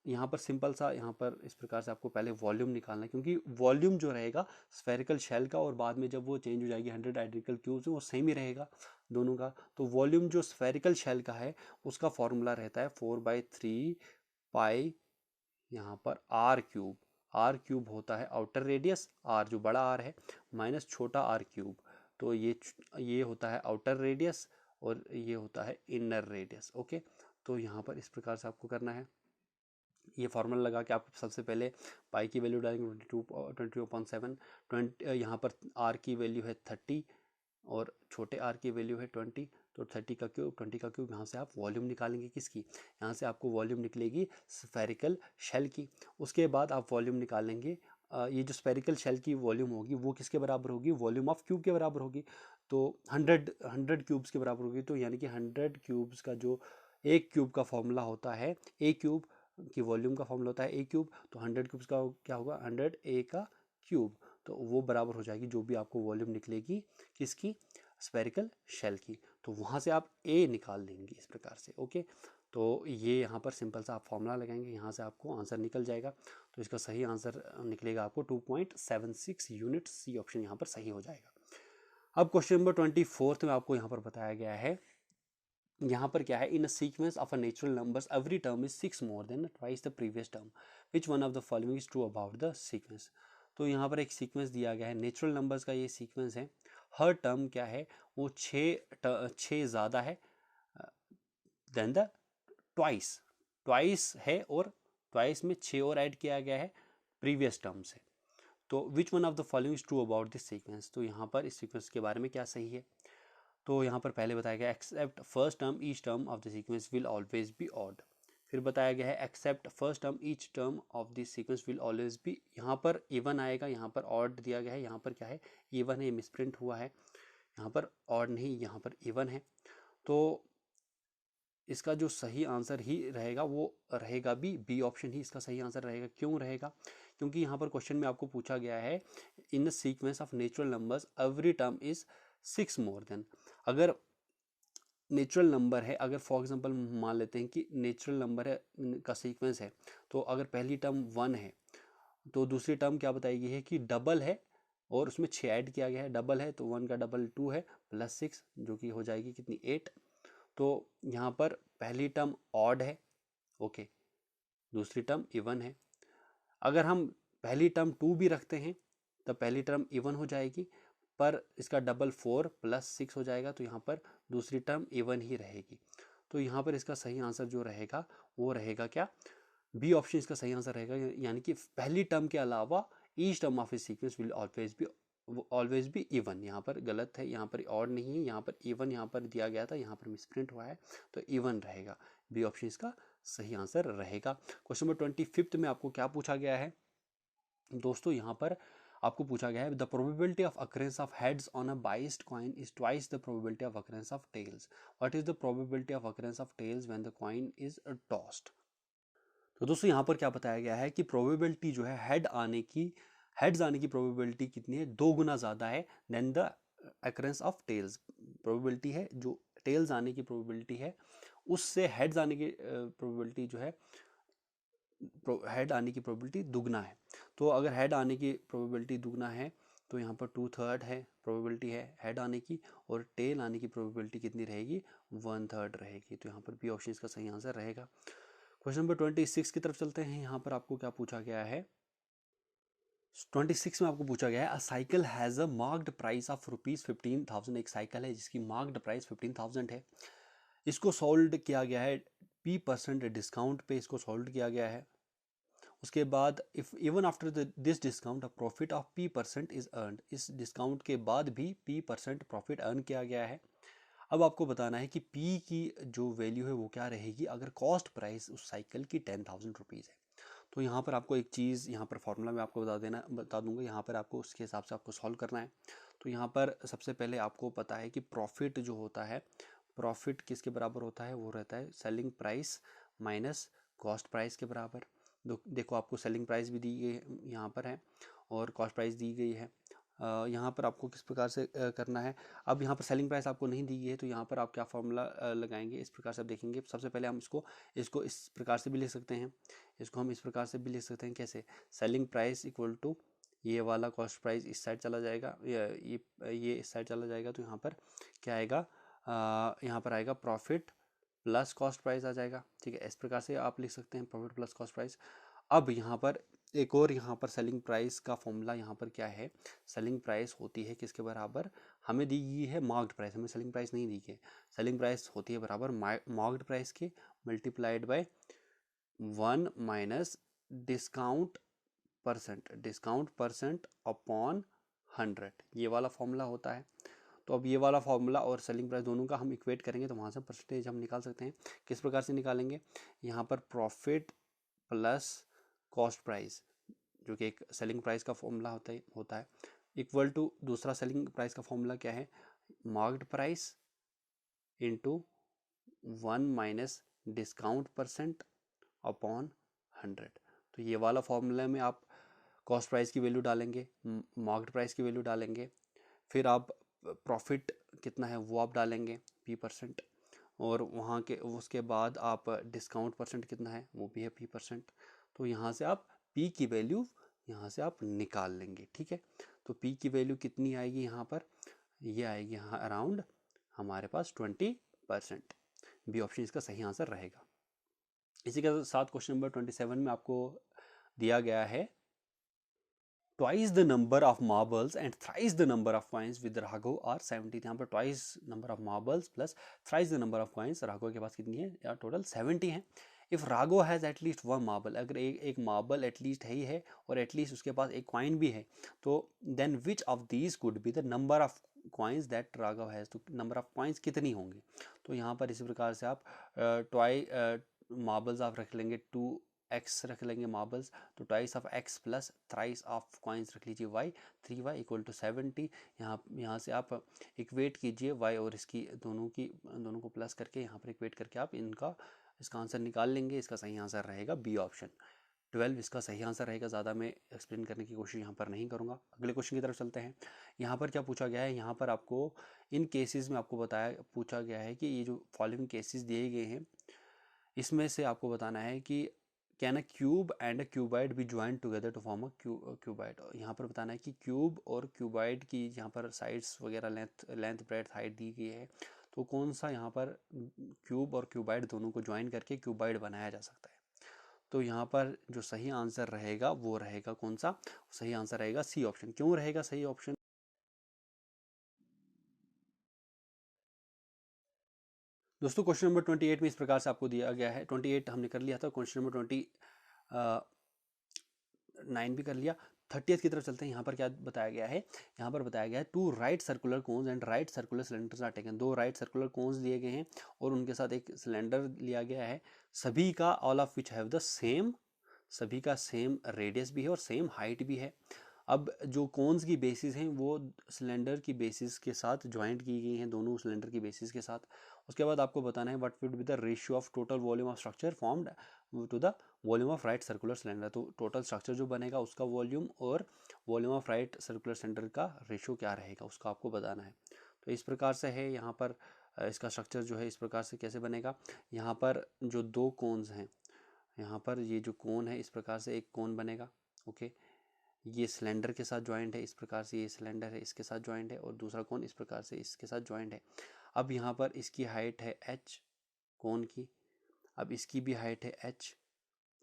यहाँ पर सिंपल सा, यहाँ पर इस प्रकार से आपको पहले वॉल्यूम निकालना है, क्योंकि वॉल्यूम जो रहेगा स्फेरिकल शेल का और बाद में जब वो चेंज हो जाएगी 100 आइडेंटिकल क्यूब्स में वो सेम ही रहेगा दोनों का। तो वॉल्यूम जो स्फेरिकल शेल का है उसका फॉर्मूला रहता है 4/3 पाई यहाँ पर आर क्यूब। आर क्यूब होता है आउटर रेडियस, आर जो बड़ा आर है माइनस छोटा आर क्यूब। तो ये होता है आउटर रेडियस और ये होता है इनर रेडियस। ओके, तो यहाँ पर इस प्रकार से आपको करना है। ये फार्मूला लगा के आप सबसे पहले पाई की वैल्यू डालेंगे 22.7, 20 यहाँ पर आर की वैल्यू है 30 और छोटे आर की वैल्यू है 20, तो 30 का क्यूब 20 का क्यूब। यहाँ से आप वॉल्यूम निकालेंगे किसकी, यहाँ से आपको वॉल्यूम निकलेगी स्फेरिकल शेल की। उसके बाद आप वॉल्यूम निकालेंगे, ये जो स्फेरिकल शेल की वॉल्यूम होगी वो किसके बराबर होगी, वॉल्यूम ऑफ क्यूब के बराबर होगी। तो 100 क्यूब्स के बराबर होगी। तो यानी कि 100 क्यूब्स का जो एक क्यूब का फॉर्मूला होता है, ए क्यूब की वॉल्यूम का फॉर्मूला होता है ए क्यूब, तो 100 क्यूब्स का क्या होगा 100 ए का क्यूब। तो वो बराबर हो जाएगी जो भी आपको वॉल्यूम निकलेगी किसकी, स्फेरिकल शेल की। तो वहाँ से आप ए निकाल लेंगे इस प्रकार से। ओके, तो ये यहाँ पर सिंपल सा आप फॉर्मूला लगाएंगे, यहाँ से आपको आंसर निकल जाएगा। तो इसका सही आंसर निकलेगा आपको 2.76 यूनिट, सी ऑप्शन यहाँ पर सही हो जाएगा। अब क्वेश्चन नंबर 24 में आपको यहाँ पर बताया गया है, यहाँ पर क्या है, in a sequence of a natural numbers every term is 6 more than twice the previous term, which one of the following is true about the sequence. तो यहाँ पर एक सीक्वेंस दिया गया है, नेचुरल नंबर्स का ये सीक्वेंस है। हर टर्म क्या है वो 6 ज़्यादा है देन द ट्वाइस, ट्वाइस है और ट्वाइस में 6 और ऐड किया गया है प्रीवियस टर्म से। तो विच one of the following is true about this sequence, तो यहाँ पर इस सीक्वेंस के बारे में क्या सही है। तो यहाँ पर पहले बताया गया accept first term each term of the sequence will always be odd. फिर बताया गया है accept first term each term of this sequence will always be, यहाँ पर इवन आएगा, यहाँ पर ऑड दिया गया है, यहाँ पर क्या है इवन है, मिसप्रिंट हुआ है, यहाँ पर ऑड नहीं, यहाँ पर इवन है। तो इसका जो सही आंसर ही रहेगा वो रहेगा बी ऑप्शन ही इसका सही आंसर रहेगा। क्यों रहेगा, क्योंकि यहाँ पर क्वेश्चन में आपको पूछा गया है in sequence of natural numbers every term is 6 more than. अगर नेचुरल नंबर है, अगर फॉर एग्जांपल मान लेते हैं कि नेचुरल नंबर है का सीक्वेंस है, तो अगर पहली टर्म 1 है तो दूसरी टर्म क्या बताई गई है कि डबल है और उसमें 6 ऐड किया गया है, डबल है तो 1 का डबल 2 है प्लस 6 जो कि हो जाएगी कितनी 8। तो यहाँ पर पहली टर्म ऑड है, ओके, दूसरी टर्म इवन है। अगर हम पहली टर्म 2 भी रखते हैं तो पहली टर्म इवन हो जाएगी, पर इसका डबल 4 प्लस 6 हो जाएगा, तो यहाँ पर दूसरी टर्म इवन ही रहेगी। तो यहाँ पर इसका सही आंसर जो रहेगा वो रहेगा क्या, बी ऑप्शन इसका सही आंसर रहेगा, यानी कि पहली टर्म के अलावा each term of A sequence will always be even. यहाँ पर गलत है, यहाँ पर ऑड नहीं है, यहाँ पर इवन यहाँ पर दिया गया था, यहाँ पर मिसप्रिंट हुआ है, तो इवन रहेगा, बी ऑप्शन इसका सही आंसर रहेगा। क्वेश्चन नंबर 25 में आपको क्या पूछा गया है दोस्तों, यहाँ पर आपको पूछा गया है the probability of occurrence of heads on a biased coin is twice the probability of occurrence of tails. What is the probability of occurrence of tails when the coin is tossed. तो दोस्तों यहाँ पर क्या बताया गया है कि probability जो है हेड्स आने की प्रोबेबिलिटी कितनी है, 2 गुना ज़्यादा है then the occurrence of tails. Probability है जो टेल्स आने की प्रोबेबिलिटी है उससे हेड्स आने की प्रोबेबिलिटी जो है, हेड आने की प्रोबेबिलिटी दुगना है। तो अगर हेड आने की प्रोबेबिलिटी दुगना है तो यहाँ पर 2/3 है प्रोबेबिलिटी है हेड आने की, और टेल आने की प्रोबेबिलिटी कितनी रहेगी 1/3 रहेगी। तो यहाँ पर बी ऑप्शन इसका सही आंसर रहेगा। क्वेश्चन नंबर 26 की तरफ चलते हैं। यहाँ पर आपको क्या पूछा गया है, 26 में आपको पूछा गया है अ cycle has a marked price of ₹15,000। एक साइकिल है जिसकी मार्क्ड प्राइस 15,000 है, इसको सोल्ड किया गया है P% डिस्काउंट पे, इसको सोल्ड किया गया है। उसके बाद if even after this discount a profit of P% is earned, इस डिस्काउंट के बाद भी P% प्रॉफिट अर्न किया गया है। अब आपको बताना है कि P की जो वैल्यू है वो क्या रहेगी अगर कॉस्ट प्राइस उस साइकिल की 10,000 रुपीज़ है। तो यहाँ पर आपको एक चीज़, यहाँ पर फॉर्मूला में आपको बता दूंगा, यहाँ पर आपको उसके हिसाब से आपको सॉल्व करना है। तो यहाँ पर सबसे पहले आपको पता है कि प्रॉफिट जो होता है, प्रॉफिट किसके बराबर होता है, वो रहता है selling price minus cost price के बराबर। देखो आपको सेलिंग प्राइस भी दी गई यहाँ पर है और कॉस्ट प्राइस दी गई है। यहाँ पर आपको किस प्रकार से करना है, अब यहाँ पर सेलिंग प्राइस आपको नहीं दी गई है तो यहाँ पर आप क्या फॉर्मूला लगाएंगे, इस प्रकार से आप देखेंगे। सबसे पहले हम इसको इस प्रकार से भी लिख सकते हैं, इसको हम इस प्रकार से भी लिख सकते हैं, कैसे, सेलिंग प्राइस इक्वल टू ये वाला कॉस्ट प्राइस इस साइड चला जाएगा, ये इस साइड चला जाएगा, तो यहाँ पर क्या आएगा, यहाँ पर आएगा प्रॉफिट प्लस कॉस्ट प्राइस आ जाएगा। ठीक है, इस प्रकार से आप लिख सकते हैं प्रॉफिट प्लस कॉस्ट प्राइस। अब यहाँ पर एक और, यहाँ पर सेलिंग प्राइस का फॉर्मूला यहाँ पर क्या है, सेलिंग प्राइस होती है किसके बराबर, हमें दी गई है मार्क्ड प्राइस, हमें सेलिंग प्राइस नहीं दी गई। सेलिंग प्राइस होती है बराबर मार्क्ड प्राइस के multiplied by 1 minus discount percent upon 100, ये वाला फॉर्मूला होता है। तो अब ये वाला फॉर्मूला और सेलिंग प्राइस दोनों का हम इक्वेट करेंगे तो वहाँ से परसेंटेज हम निकाल सकते हैं। किस प्रकार से निकालेंगे, यहाँ पर प्रॉफिट प्लस कॉस्ट प्राइस जो कि एक सेलिंग प्राइस का फॉर्मूला होता है इक्वल टू दूसरा सेलिंग प्राइस का फॉर्मूला क्या है, marked price into 1 minus discount percent upon 100। तो ये वाला फॉर्मूला में आप कॉस्ट प्राइस की वैल्यू डालेंगे, मार्क्ड प्राइस की वैल्यू डालेंगे, फिर आप प्रॉफिट कितना है वो आप डालेंगे P%, और वहाँ के उसके बाद आप डिस्काउंट परसेंट कितना है वो भी है P%। तो यहाँ से आप P की वैल्यू यहाँ से आप निकाल लेंगे। ठीक है, तो P की वैल्यू कितनी आएगी यहाँ पर, ये आएगी यहाँ अराउंड हमारे पास 20%। बी ऑप्शन इसका सही आंसर रहेगा। इसी के साथ क्वेश्चन नंबर 27 में आपको दिया गया है twice the number of marbles and thrice the number of coins with Raghav are 70। यहाँ पर twice number of marbles plus thrice the number of coins, Raghav के पास कितनी है यार, टोटल 70 है। If Raghav has at least one marble, अगर एक मार्बल एटलीस्ट है ही है और एटलीस्ट उसके पास एक कॉइन भी है, तो then which of these could be the number of coins that Raghav has, तो नंबर ऑफ कॉइन्स कितनी होंगी। तो यहाँ पर इसी प्रकार से आप मार्बल्स आप रख लेंगे 2x रख लेंगे मार्बल्स, तो twice of x plus thrice of coins रख लीजिए y, 3y इक्वल टू 70। यहाँ से आप इक्वेट कीजिए y और इसकी दोनों को प्लस करके यहाँ पर इक्वेट करके आप इसका आंसर निकाल लेंगे। इसका सही आंसर रहेगा बी ऑप्शन 12, इसका सही आंसर रहेगा। ज़्यादा मैं एक्सप्लेन करने की कोशिश यहाँ पर नहीं करूँगा। अगले क्वेश्चन की तरफ चलते हैं। यहाँ पर क्या पूछा गया है, यहाँ पर आपको इन केसेस में आपको पूछा गया है कि ये जो फॉलोइंग केसेस दिए गए हैं इसमें से आपको बताना है कि can a cube and a cuboid be joint together to form a cuboid. यहाँ पर बताना है कि क्यूब और क्यूबाइड की यहाँ पर साइड्स वगैरह लेंथ ब्रेड्थ हाइट दी गई है, तो कौन सा यहाँ पर क्यूब और क्यूबाइड दोनों को ज्वाइन करके क्यूबाइड बनाया जा सकता है। तो यहाँ पर जो सही आंसर रहेगा वो रहेगा कौन सा, सही आंसर रहेगा सी ऑप्शन। क्यों रहेगा सही ऑप्शन, दोस्तों क्वेश्चन नंबर 28 में इस प्रकार से आपको दिया गया है। 28 हमने कर लिया था, क्वेश्चन नंबर 29 भी कर लिया। 30th की तरफ चलते हैं। यहाँ पर क्या बताया गया है, यहाँ पर बताया गया है two right circular cones and right circular cylinders are taken. दो राइट सर्कुलर कोन्स दिए गए हैं और उनके साथ एक सिलेंडर लिया गया है, सभी का all of which have the same, सभी का सेम रेडियस भी है और सेम हाइट भी है। अब जो कोन्स की बेसिस हैं वो सिलेंडर की बेसिस के साथ ज्वाइंट की गई हैं, दोनों सिलेंडर की बेसिस के साथ। उसके बाद आपको बताना है what would be the ratio of total volume of structure formed to the volume of right circular cylinder. तो टोटल स्ट्रक्चर जो बनेगा उसका वॉल्यूम और volume of right circular cylinder का रेशियो क्या रहेगा उसका आपको बताना है। तो इस प्रकार से है यहाँ पर इसका स्ट्रक्चर जो है इस प्रकार से कैसे बनेगा। यहाँ पर जो दो कोन्स हैं, यहाँ पर ये जो कोन है इस प्रकार से एक कोन बनेगा, ओके, ये सिलेंडर के साथ ज्वाइंट है, इस प्रकार से ये सिलेंडर है इसके साथ ज्वाइंट है और दूसरा कोन इस प्रकार से इसके साथ ज्वाइंट है। अब यहाँ पर इसकी हाइट है h कोन की, अब इसकी भी हाइट है h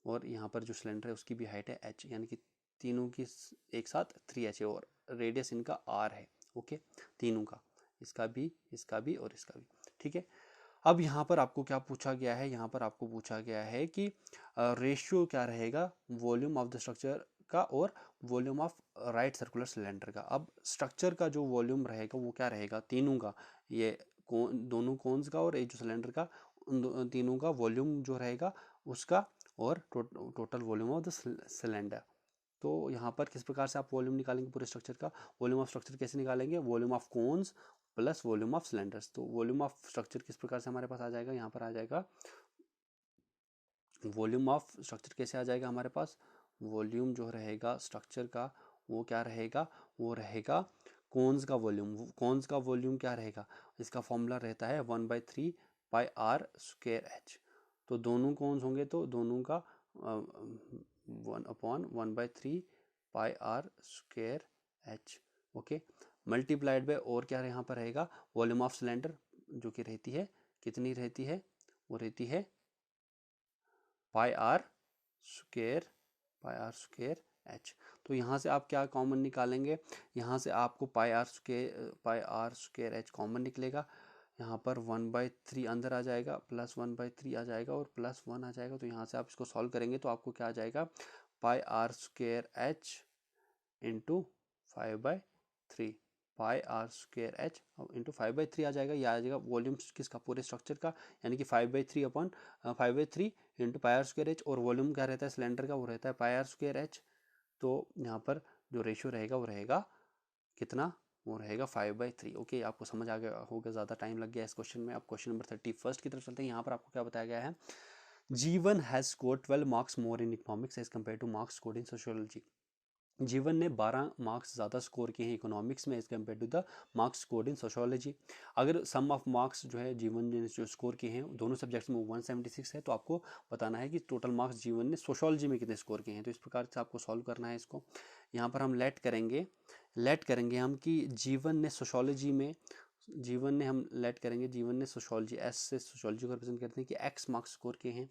और यहाँ पर जो सिलेंडर है उसकी भी हाइट है h, यानी कि तीनों की एक साथ 3h है और रेडियस इनका r है, ओके, तीनों का, इसका भी और इसका भी, ठीक है। अब यहाँ पर आपको क्या पूछा गया है, यहाँ पर आपको पूछा गया है कि रेशियो क्या रहेगा वॉल्यूम ऑफ द स्ट्रक्चर का और volume of right circular cylinder का। अब स्ट्रक्चर का जो वॉल्यूम रहेगा वो क्या रहेगा, तीनों का, ये दोनों कोन्स का और एक जो सिलेंडर का, उन तीनों का वॉल्यूम जो रहेगा उसका और total volume of the cylinder. तो यहाँ पर किस प्रकार से आप वॉल्यूम निकालेंगे पूरे स्ट्रक्चर का, वॉल्यूम ऑफ स्ट्रक्चर कैसे निकालेंगे, volume of cones plus volume of cylinders. तो वॉल्यूम ऑफ स्ट्रक्चर किस प्रकार से हमारे पास आ जाएगा, यहाँ पर आ जाएगा वॉल्यूम ऑफ स्ट्रक्चर कैसे आ जाएगा हमारे पास, वॉल्यूम जो रहेगा स्ट्रक्चर का वो क्या रहेगा, वो रहेगा कोन्स का वॉल्यूम। कोन्स का वॉल्यूम क्या रहेगा, इसका फॉर्मूला रहता है 1/3 पाई आर स्क्वायर एच। तो दोनों कोन्स होंगे तो दोनों का 1/3 pi r square h, okay, multiplied by और क्या यहाँ पर रहेगा वॉल्यूम ऑफ सिलेंडर जो कि रहती है, कितनी रहती है, वो रहती है पाई आर स्क्वायर एच। तो यहाँ से आप क्या कॉमन निकालेंगे, यहाँ से आपको पाई आर स्क्वायर एच कॉमन निकलेगा। यहाँ पर 1/3 अंदर आ जाएगा, प्लस 1/3 आ जाएगा और प्लस 1 आ जाएगा। तो यहाँ से आप इसको सॉल्व करेंगे तो आपको क्या आ जाएगा, pi r square h into 5/3, pi r square h into 5/3 आ जाएगा। यह आ जाएगा वॉल्यूम किसका, पूरे स्ट्रक्चर का, यानी कि 5/3 upon 5/3 into pi r square h. और वॉल्यूम क्या रहता है सिलेंडर का, वो रहता है पाई आर स्क्वायर एच। तो यहाँ पर जो रेशियो रहेगा वो रहेगा कितना, वो रहेगा 5/3। ओके, आपको समझ आ गया होगा, ज़्यादा टाइम लग गया इस क्वेश्चन में। अब क्वेश्चन नंबर 31 की तरफ चलते हैं। यहाँ पर आपको क्या बताया गया है, Jeevan has scored 12 marks more in economics as compared to marks scored in sociology. Jeevan ने 12 मार्क्स ज़्यादा स्कोर किए हैं इकोनॉमिक्स में as compared to the marks scored in sociology. अगर सम ऑफ मार्क्स जो है जीवन ने जो स्कोर किए हैं दोनों सब्जेक्ट्स में 176 है, तो आपको बताना है कि टोटल मार्क्स जीवन ने सोशियोलॉजी में कितने स्कोर किए हैं। तो इस प्रकार से आपको सॉल्व करना है इसको। यहाँ पर हम लेट करेंगे हम कि जीवन ने सोशियोलॉजी में, जीवन ने हम लेट करेंगे, जीवन ने सोशियोलॉजी एस से सोशियोलॉजी को रिप्रेजेंट करते हैं कि एक्स मार्क्स स्कोर किए हैं।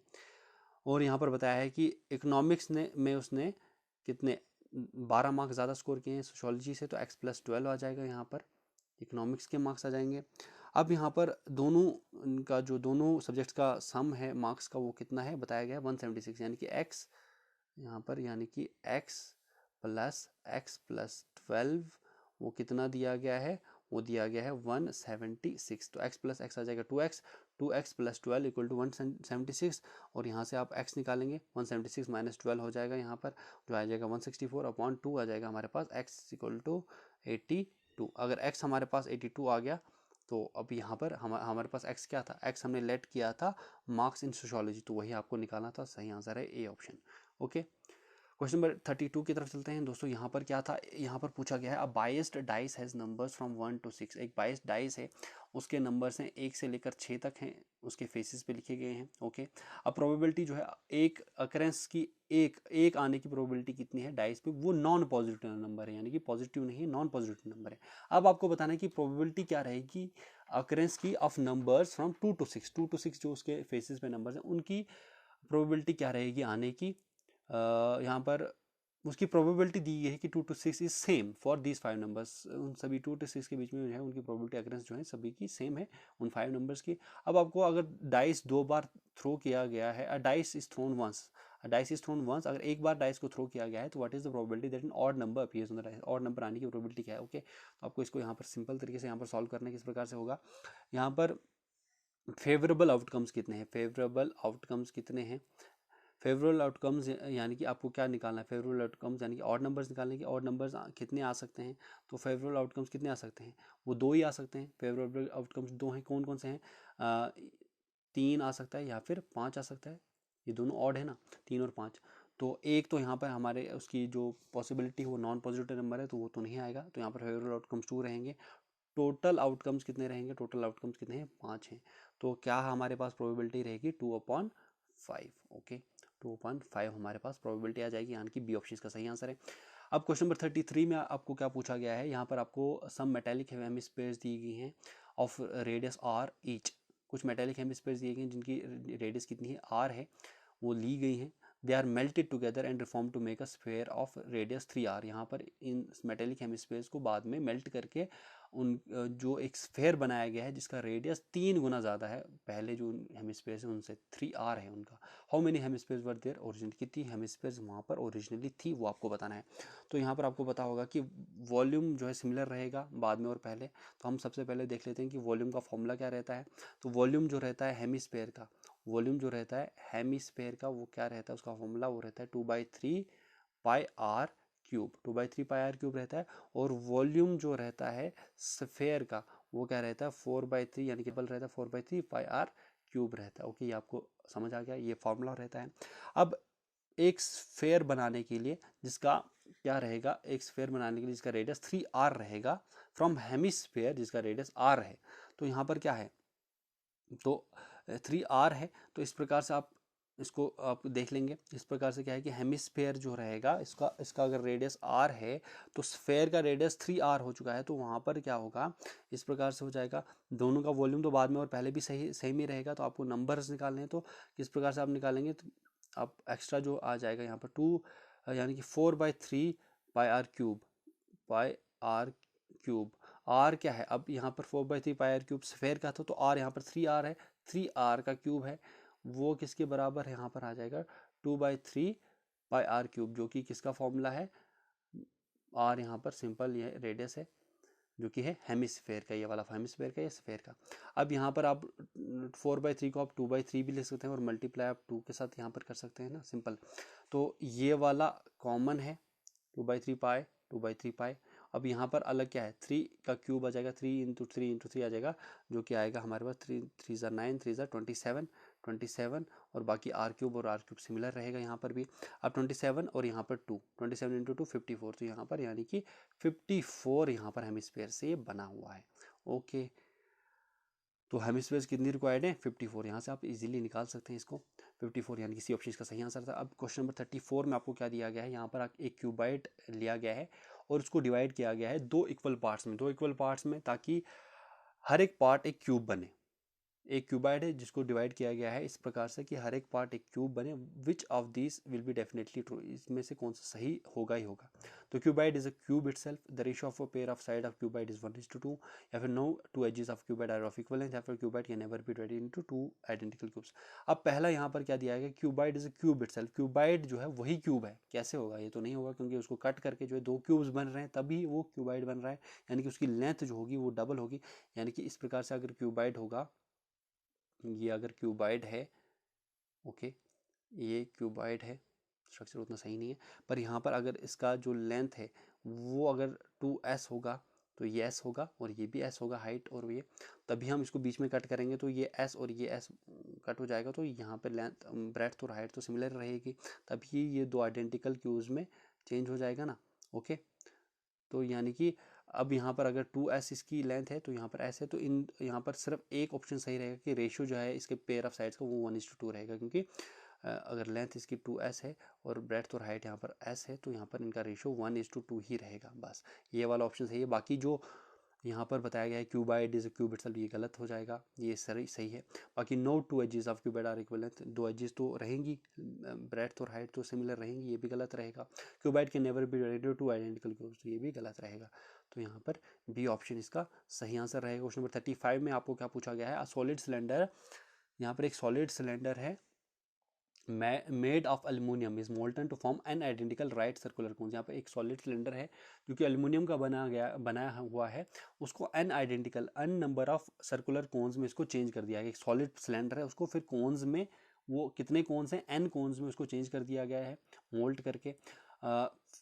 और यहाँ पर बताया है कि इकोनॉमिक्स में उसने कितने 12 मार्क्स ज़्यादा स्कोर किए हैं सोशियोलॉजी से, तो x+12 आ जाएगा यहाँ पर। इकोनॉमिक्स के मार्क्स आ जाएंगे। अब यहाँ पर दोनों का जो दोनों सब्जेक्ट्स का सम है मार्क्स का, वो कितना है बताया गया है 176, यानी कि x यहाँ पर, यानी कि x+12 वो कितना दिया गया है, वो दिया गया है 176। तो x+x आ जाएगा 2x, 2x+12 इक्वल टू 176, और यहाँ से आप x निकालेंगे, 176 माइनस 12 हो जाएगा, यहाँ पर जो आ जाएगा 164/2 आ जाएगा हमारे पास, x इक्वल टू 82। अगर x हमारे पास 82 आ गया, तो अब यहाँ पर हमारे पास x क्या था, x हमने लेट किया था मार्क्स इन सोशियोलॉजी, तो वही आपको निकालना था। सही आंसर है A option. Okay, question number 32 की तरफ चलते हैं दोस्तों। यहाँ पर क्या था, यहाँ पर पूछा गया है a biased dice has numbers from 1 to 6। एक बाइस्ड डाइस है, उसके नंबर्स हैं 1 से लेकर 6 तक हैं, उसके फेसेस पे लिखे गए हैं। ओके, अब प्रोबेबिलिटी जो है एक अकरेंस की एक आने की प्रोबेबिलिटी कितनी है डाइस पे, वो नॉन पॉजिटिव नंबर है, यानी कि पॉजिटिव नहीं है, नॉन पॉजिटिव नंबर है। अब आपको बताना है कि प्रोबेबिलिटी क्या रहेगी अकरेंस की of numbers from 2 to 6। 2 to 6 जो उसके फेसेस पे नंबर्स हैं, उनकी प्रोबेबिलिटी क्या रहेगी आने की। यहाँ पर उसकी प्रोबेबिलिटी दी गई है कि 2 to 6 is same for these 5 numbers. उन सभी 2 to 6 के बीच में जो है उनकी प्रोबेबिलिटी अकरेंस जो है सभी की सेम है उन 5 नंबर्स की। अब आपको अगर डाइस 2 बार थ्रो किया गया है, a dice is thrown once, dice is thrown once, अगर एक बार डाइस को थ्रो किया गया है, तो what is the probability that an odd number appears on the dice. Odd number आने की प्रोबेबिलिटी क्या है। ओके, तो आपको इसको यहाँ पर सिंपल तरीके से यहाँ पर सॉल्व करना है। किस प्रकार से होगा, यहाँ पर फेवरेबल आउटकम्स कितने हैं, फेवरेबल आउटकम्स कितने हैं, फेवरेबल आउटकम्स यानी कि आपको क्या निकालना है, फेवरेबल आउटकम्स यानी कि ऑड नंबर्स निकालने की। ऑड नंबर्स कितने आ सकते हैं, तो फेवरेबल आउटकम्स कितने आ सकते हैं, वो 2 ही आ सकते हैं। फेवरेबल आउटकम्स 2 हैं, कौन कौन से हैं, 3 आ सकता है या फिर 5 आ सकता है, ये दोनों ऑड है ना, 3 और 5। तो एक तो यहाँ पर हमारे उसकी जो पॉसिबिलिटी वो नॉन पॉजिटिव नंबर है, तो वो तो नहीं आएगा, तो यहाँ पर फेवरेबल आउटकम्स 2 रहेंगे। टोटल आउटकम्स कितने रहेंगे, टोटल आउटकम्स कितने हैं, 5 हैं। तो क्या हमारे पास प्रोबेबिलिटी रहेगी 2/5। ओके, 2/5 हमारे पास प्रोबेबिलिटी आ जाएगी, यानी कि बी ऑप्शन का सही आंसर है। अब क्वेश्चन नंबर 33 में आपको क्या पूछा गया है, यहाँ पर आपको सम मेटेलिक हेमिस्फीयर्स दी गई हैं ऑफ रेडियस आर ईच। कुछ मेटेलिक हेमिस्फीयर्स दिए गए हैं जिनकी रेडियस कितनी है, आर है, वो ली गई हैं। They are melted together and reform to make a sphere of radius 3r। यहाँ पर इन मेटेलिक हेमिस्फीयर्स को बाद में मेल्ट करके उन जो एक स्फेयर बनाया गया है जिसका रेडियस 3 गुना ज़्यादा है पहले जो हेमिस्फीयर्स हैं उनसे, 3r है उनका। How many hemispheres were there originally, कितनी हेमिस्फीयर्स वहाँ पर ओरिजिनली थी वो आपको बताना है। तो यहाँ पर आपको पता होगा कि वॉल्यूम जो है सिमिलर रहेगा बाद में और पहले। तो हम सबसे पहले देख लेते हैं कि वॉल्यूम का फॉर्मूला क्या रहता है। तो वॉल्यूम जो रहता है हेमिस्फीयर का, वॉल्यूम जो रहता है हेमिस्फीयर का, वो क्या रहता है, उसका फॉर्मूला वो रहता है 2/3πr³। 2/3πr³ रहता है। और वॉल्यूम जो रहता है स्फेयर का, वो क्या रहता है 4/3, यानी कि बल रहता है 4/3πr³ रहता है। ओके, ये आपको समझ आ गया, ये फॉर्मूला रहता है। अब एक स्फेयर बनाने के लिए जिसका क्या रहेगा, एक स्फेयर बनाने के लिए जिसका रेडियस 3r रहेगा फ्रॉम हेमिस्फेयर जिसका रेडियस r है, तो यहाँ पर क्या है, तो 3r है। तो इस प्रकार से आप इसको आप देख लेंगे। इस प्रकार से क्या है कि हेमिस्फेयर जो रहेगा इसका अगर रेडियस r है, तो स्फेयर का रेडियस 3r हो चुका है, तो वहाँ पर क्या होगा, इस प्रकार से हो जाएगा। दोनों का वॉल्यूम तो बाद में और पहले भी सेम ही रहेगा, तो आपको नंबर्स निकालने हैं। तो किस प्रकार से आप निकालेंगे, तो आप एक्स्ट्रा जो आ जाएगा यहाँ पर 2, यानी कि 4/3πr³। r क्या है, अब यहाँ पर 4/3πr³ स्फेयर का था, तो r यहाँ पर 3r है, 3r का क्यूब है, वो किसके बराबर है, यहाँ पर आ जाएगा 2/3πr³, जो कि किसका फॉर्मूला है, r यहाँ पर सिंपल ये रेडियस है जो कि है हेमिस्फेयर का, ये वाला हेमिस्फेयर का, ये स्फेयर का। अब यहाँ पर आप 4/3 को आप 2/3 भी ले सकते हैं और मल्टीप्लाई आप 2 के साथ यहाँ पर कर सकते हैं ना, सिंपल। तो ये वाला कॉमन है 2/3π, 2/3π। अब यहाँ पर अलग क्या है, 3 का क्यूब आ जाएगा, 3 × 3 × 3 आ जाएगा, जो कि आएगा हमारे पास 3 × 3 = 9, 3 = 27, और बाकी r³ और r³ सिमिलर रहेगा यहाँ पर भी। अब 27 और यहाँ पर 2, 27 × 2 54, तो यहाँ पर यानी कि 54 यहाँ पर हेमिस्फीयर से ये बना हुआ है। ओके, तो हेमिस्फीयर्स कितनी रिक्वायर्ड है, 54। यहाँ से आप इजीली निकाल सकते हैं इसको, 54 यानी कि सी ऑप्शन इसका सही आंसर था। अब क्वेश्चन नंबर 34 में आपको क्या दिया गया है, यहाँ पर एक क्यूबाइड लिया गया है और उसको डिवाइड किया गया है 2 इक्वल पार्ट्स में, ताकि हर एक पार्ट एक क्यूब बने। एक क्यूबाइड है जिसको डिवाइड किया गया है इस प्रकार से कि हर एक पार्ट एक क्यूब बने, which of this will be definitely true, इसमें से कौन सा सही होगा ही होगा। तो cuboid is a cube itself, the ratio of a pair of side of cuboid is 1:2, या फिर no two edges of cuboid are of equal length, या फिर cuboid can never be divided into two identical cubes. अब पहला यहाँ पर क्या दिया गया, cuboid is a cube itself, cuboid जो है वही क्यूब है, कैसे होगा, ये तो नहीं होगा क्योंकि उसको कट करके जो है दो क्यूब्स बन रहे हैं तभी वो क्यूबाइड बन रहा है, यानी कि उसकी लेंथ जो होगी वो डबल होगी। यानी कि इस प्रकार से अगर क्यूबाइड होगा, ये अगर क्यूबाइड है, ओके, ये क्यूबाइड है, स्ट्रक्चर उतना सही नहीं है, पर यहाँ पर अगर इसका जो लेंथ है वो अगर 2s होगा तो ये s होगा और ये भी s होगा, हाइट और ये, तभी हम इसको बीच में कट करेंगे तो ये s और ये s कट हो जाएगा, तो यहाँ पर लेंथ ब्रेड्थ और हाइट तो सिमिलर रहेगी, तभी ये दो आइडेंटिकल क्यूब्स में चेंज हो जाएगा ना। ओके, तो यानी कि अब यहाँ पर अगर 2s इसकी लेंथ है तो यहाँ पर s है, तो इन यहाँ पर सिर्फ एक ऑप्शन सही रहेगा कि रेशियो जो है इसके पेयर ऑफ साइड्स का वो 1:2 रहेगा, क्योंकि अगर लेंथ इसकी 2s है और ब्रेड्थ और हाइट यहाँ पर s है तो यहाँ पर इनका रेशियो 1:2 ही रहेगा, बस ये वाला ऑप्शन सही है। बाकी जो यहाँ पर बताया गया है cuboid is a cube itself, ये गलत हो जाएगा, ये सही है। बाकी no two edges of cuboid are equal length, दो एजेस तो रहेंगी, ब्रेड्थ और हाइट तो सिमिलर रहेंगी, ये भी गलत रहेगा। Cuboid can never be divided to identical cubes, तो ये भी गलत रहेगा। तो यहाँ पर बी ऑप्शन इसका सही आंसर रहेगा। क्वेश्चन नंबर 35 में आपको क्या पूछा गया है, अ सॉलिड सिलेंडर, यहाँ पर एक सॉलिड सिलेंडर है made of aluminium is molten to form an identical right circular cones. यहाँ पे एक सॉलिड सिलेंडर है जो कि एल्यूमिनियम का बनाया हुआ है, उसको an identical n number of circular cones में इसको चेंज कर दिया गया। एक सॉलिड सिलेंडर है, उसको फिर कोन्स में, वो कितने कोन्स हैं, एन कोन्स में उसको चेंज कर दिया गया है मोल्ट करके,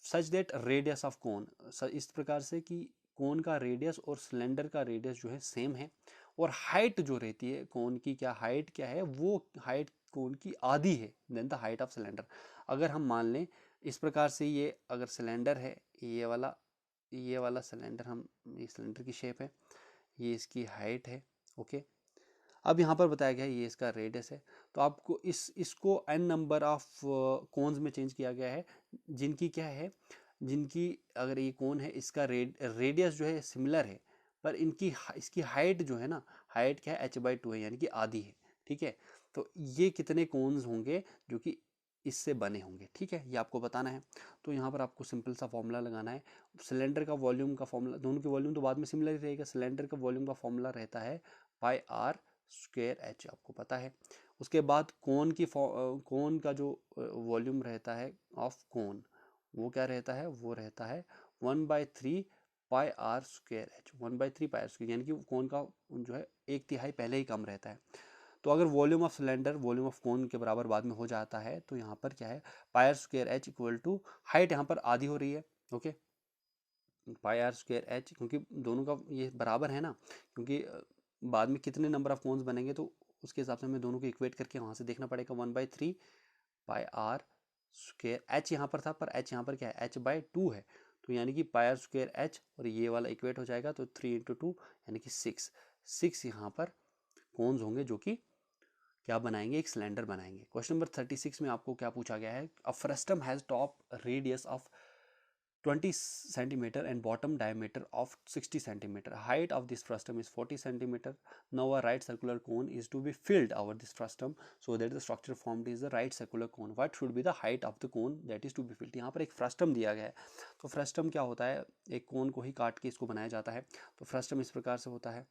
such that radius of cone, इस प्रकार से कि कोन का रेडियस और सिलेंडर का रेडियस जो है सेम है, और हाइट जो रहती है कोन की, क्या हाइट क्या है, वो हाइट कोन की आधी है then the height of cylinder. अगर हम मान लें इस प्रकार से, ये अगर सिलेंडर है, ये वाला सिलेंडर, हम ये सिलेंडर की शेप है, ये इसकी हाइट है, ओके। अब यहाँ पर बताया गया है ये इसका रेडियस है, तो आपको इसको एन नंबर ऑफ कोन्स में चेंज किया गया है, जिनकी क्या है, जिनकी अगर ये कोन है इसका रेडियस जो है सिमिलर है, पर इसकी हाइट जो है ना, हाइट क्या है, h/2 है, यानी कि आधी है, ठीक है। तो ये कितने कोन्स होंगे जो कि इससे बने होंगे, ठीक है, ये आपको बताना है। तो यहाँ पर आपको सिंपल सा फॉर्मूला लगाना है, सिलेंडर का वॉल्यूम का फॉर्मूला, दोनों के वॉल्यूम तो बाद में सिमिलर ही रहेगा, सिलेंडर का वॉल्यूम का फॉर्मूला रहता है πr²h, आपको पता है। उसके बाद कोन का जो वॉल्यूम रहता है ऑफ कोन, वो क्या रहता है, वो रहता है 1/3 πr²h, 1/3 πr², यानी कि कोन का जो है 1/3 पहले ही कम रहता है। तो अगर volume of cylinder volume of cone के बराबर बाद में हो जाता है तो यहाँ पर क्या है, πr² इक्वल टू हाइट, यहाँ पर आधी हो रही है, ओके, πr²h, क्योंकि दोनों का ये बराबर है ना, क्योंकि बाद में कितने नंबर ऑफ कोन्स बनेंगे तो उसके हिसाब से हमें दोनों को इक्वेट करके वहाँ से देखना पड़ेगा। 1/3 πr²h यहाँ पर था, पर h यहाँ पर क्या है, h/2 है, तो यानी कि πr²h और ये वाला इक्वेट हो जाएगा, तो 3 × 2 यानी कि 6 यहाँ पर कोन्स होंगे जो कि क्या बनाएंगे, एक सिलेंडर बनाएंगे। क्वेश्चन नंबर 36 में आपको क्या पूछा गया है, a frustum has top radius of 20 centimeter and bottom diameter of 60 centimeter. Height of this frustum is 40 centimeter. Now a right circular cone is to be filled over this frustum so that the structure formed is the right circular cone. What should be the height of the cone that is to be filled? यहाँ पर एक frustum दिया गया है, तो frustum क्या होता है, एक कोन को ही काट के इसको बनाया जाता है। तो फ्रस्टम इस प्रकार से होता है,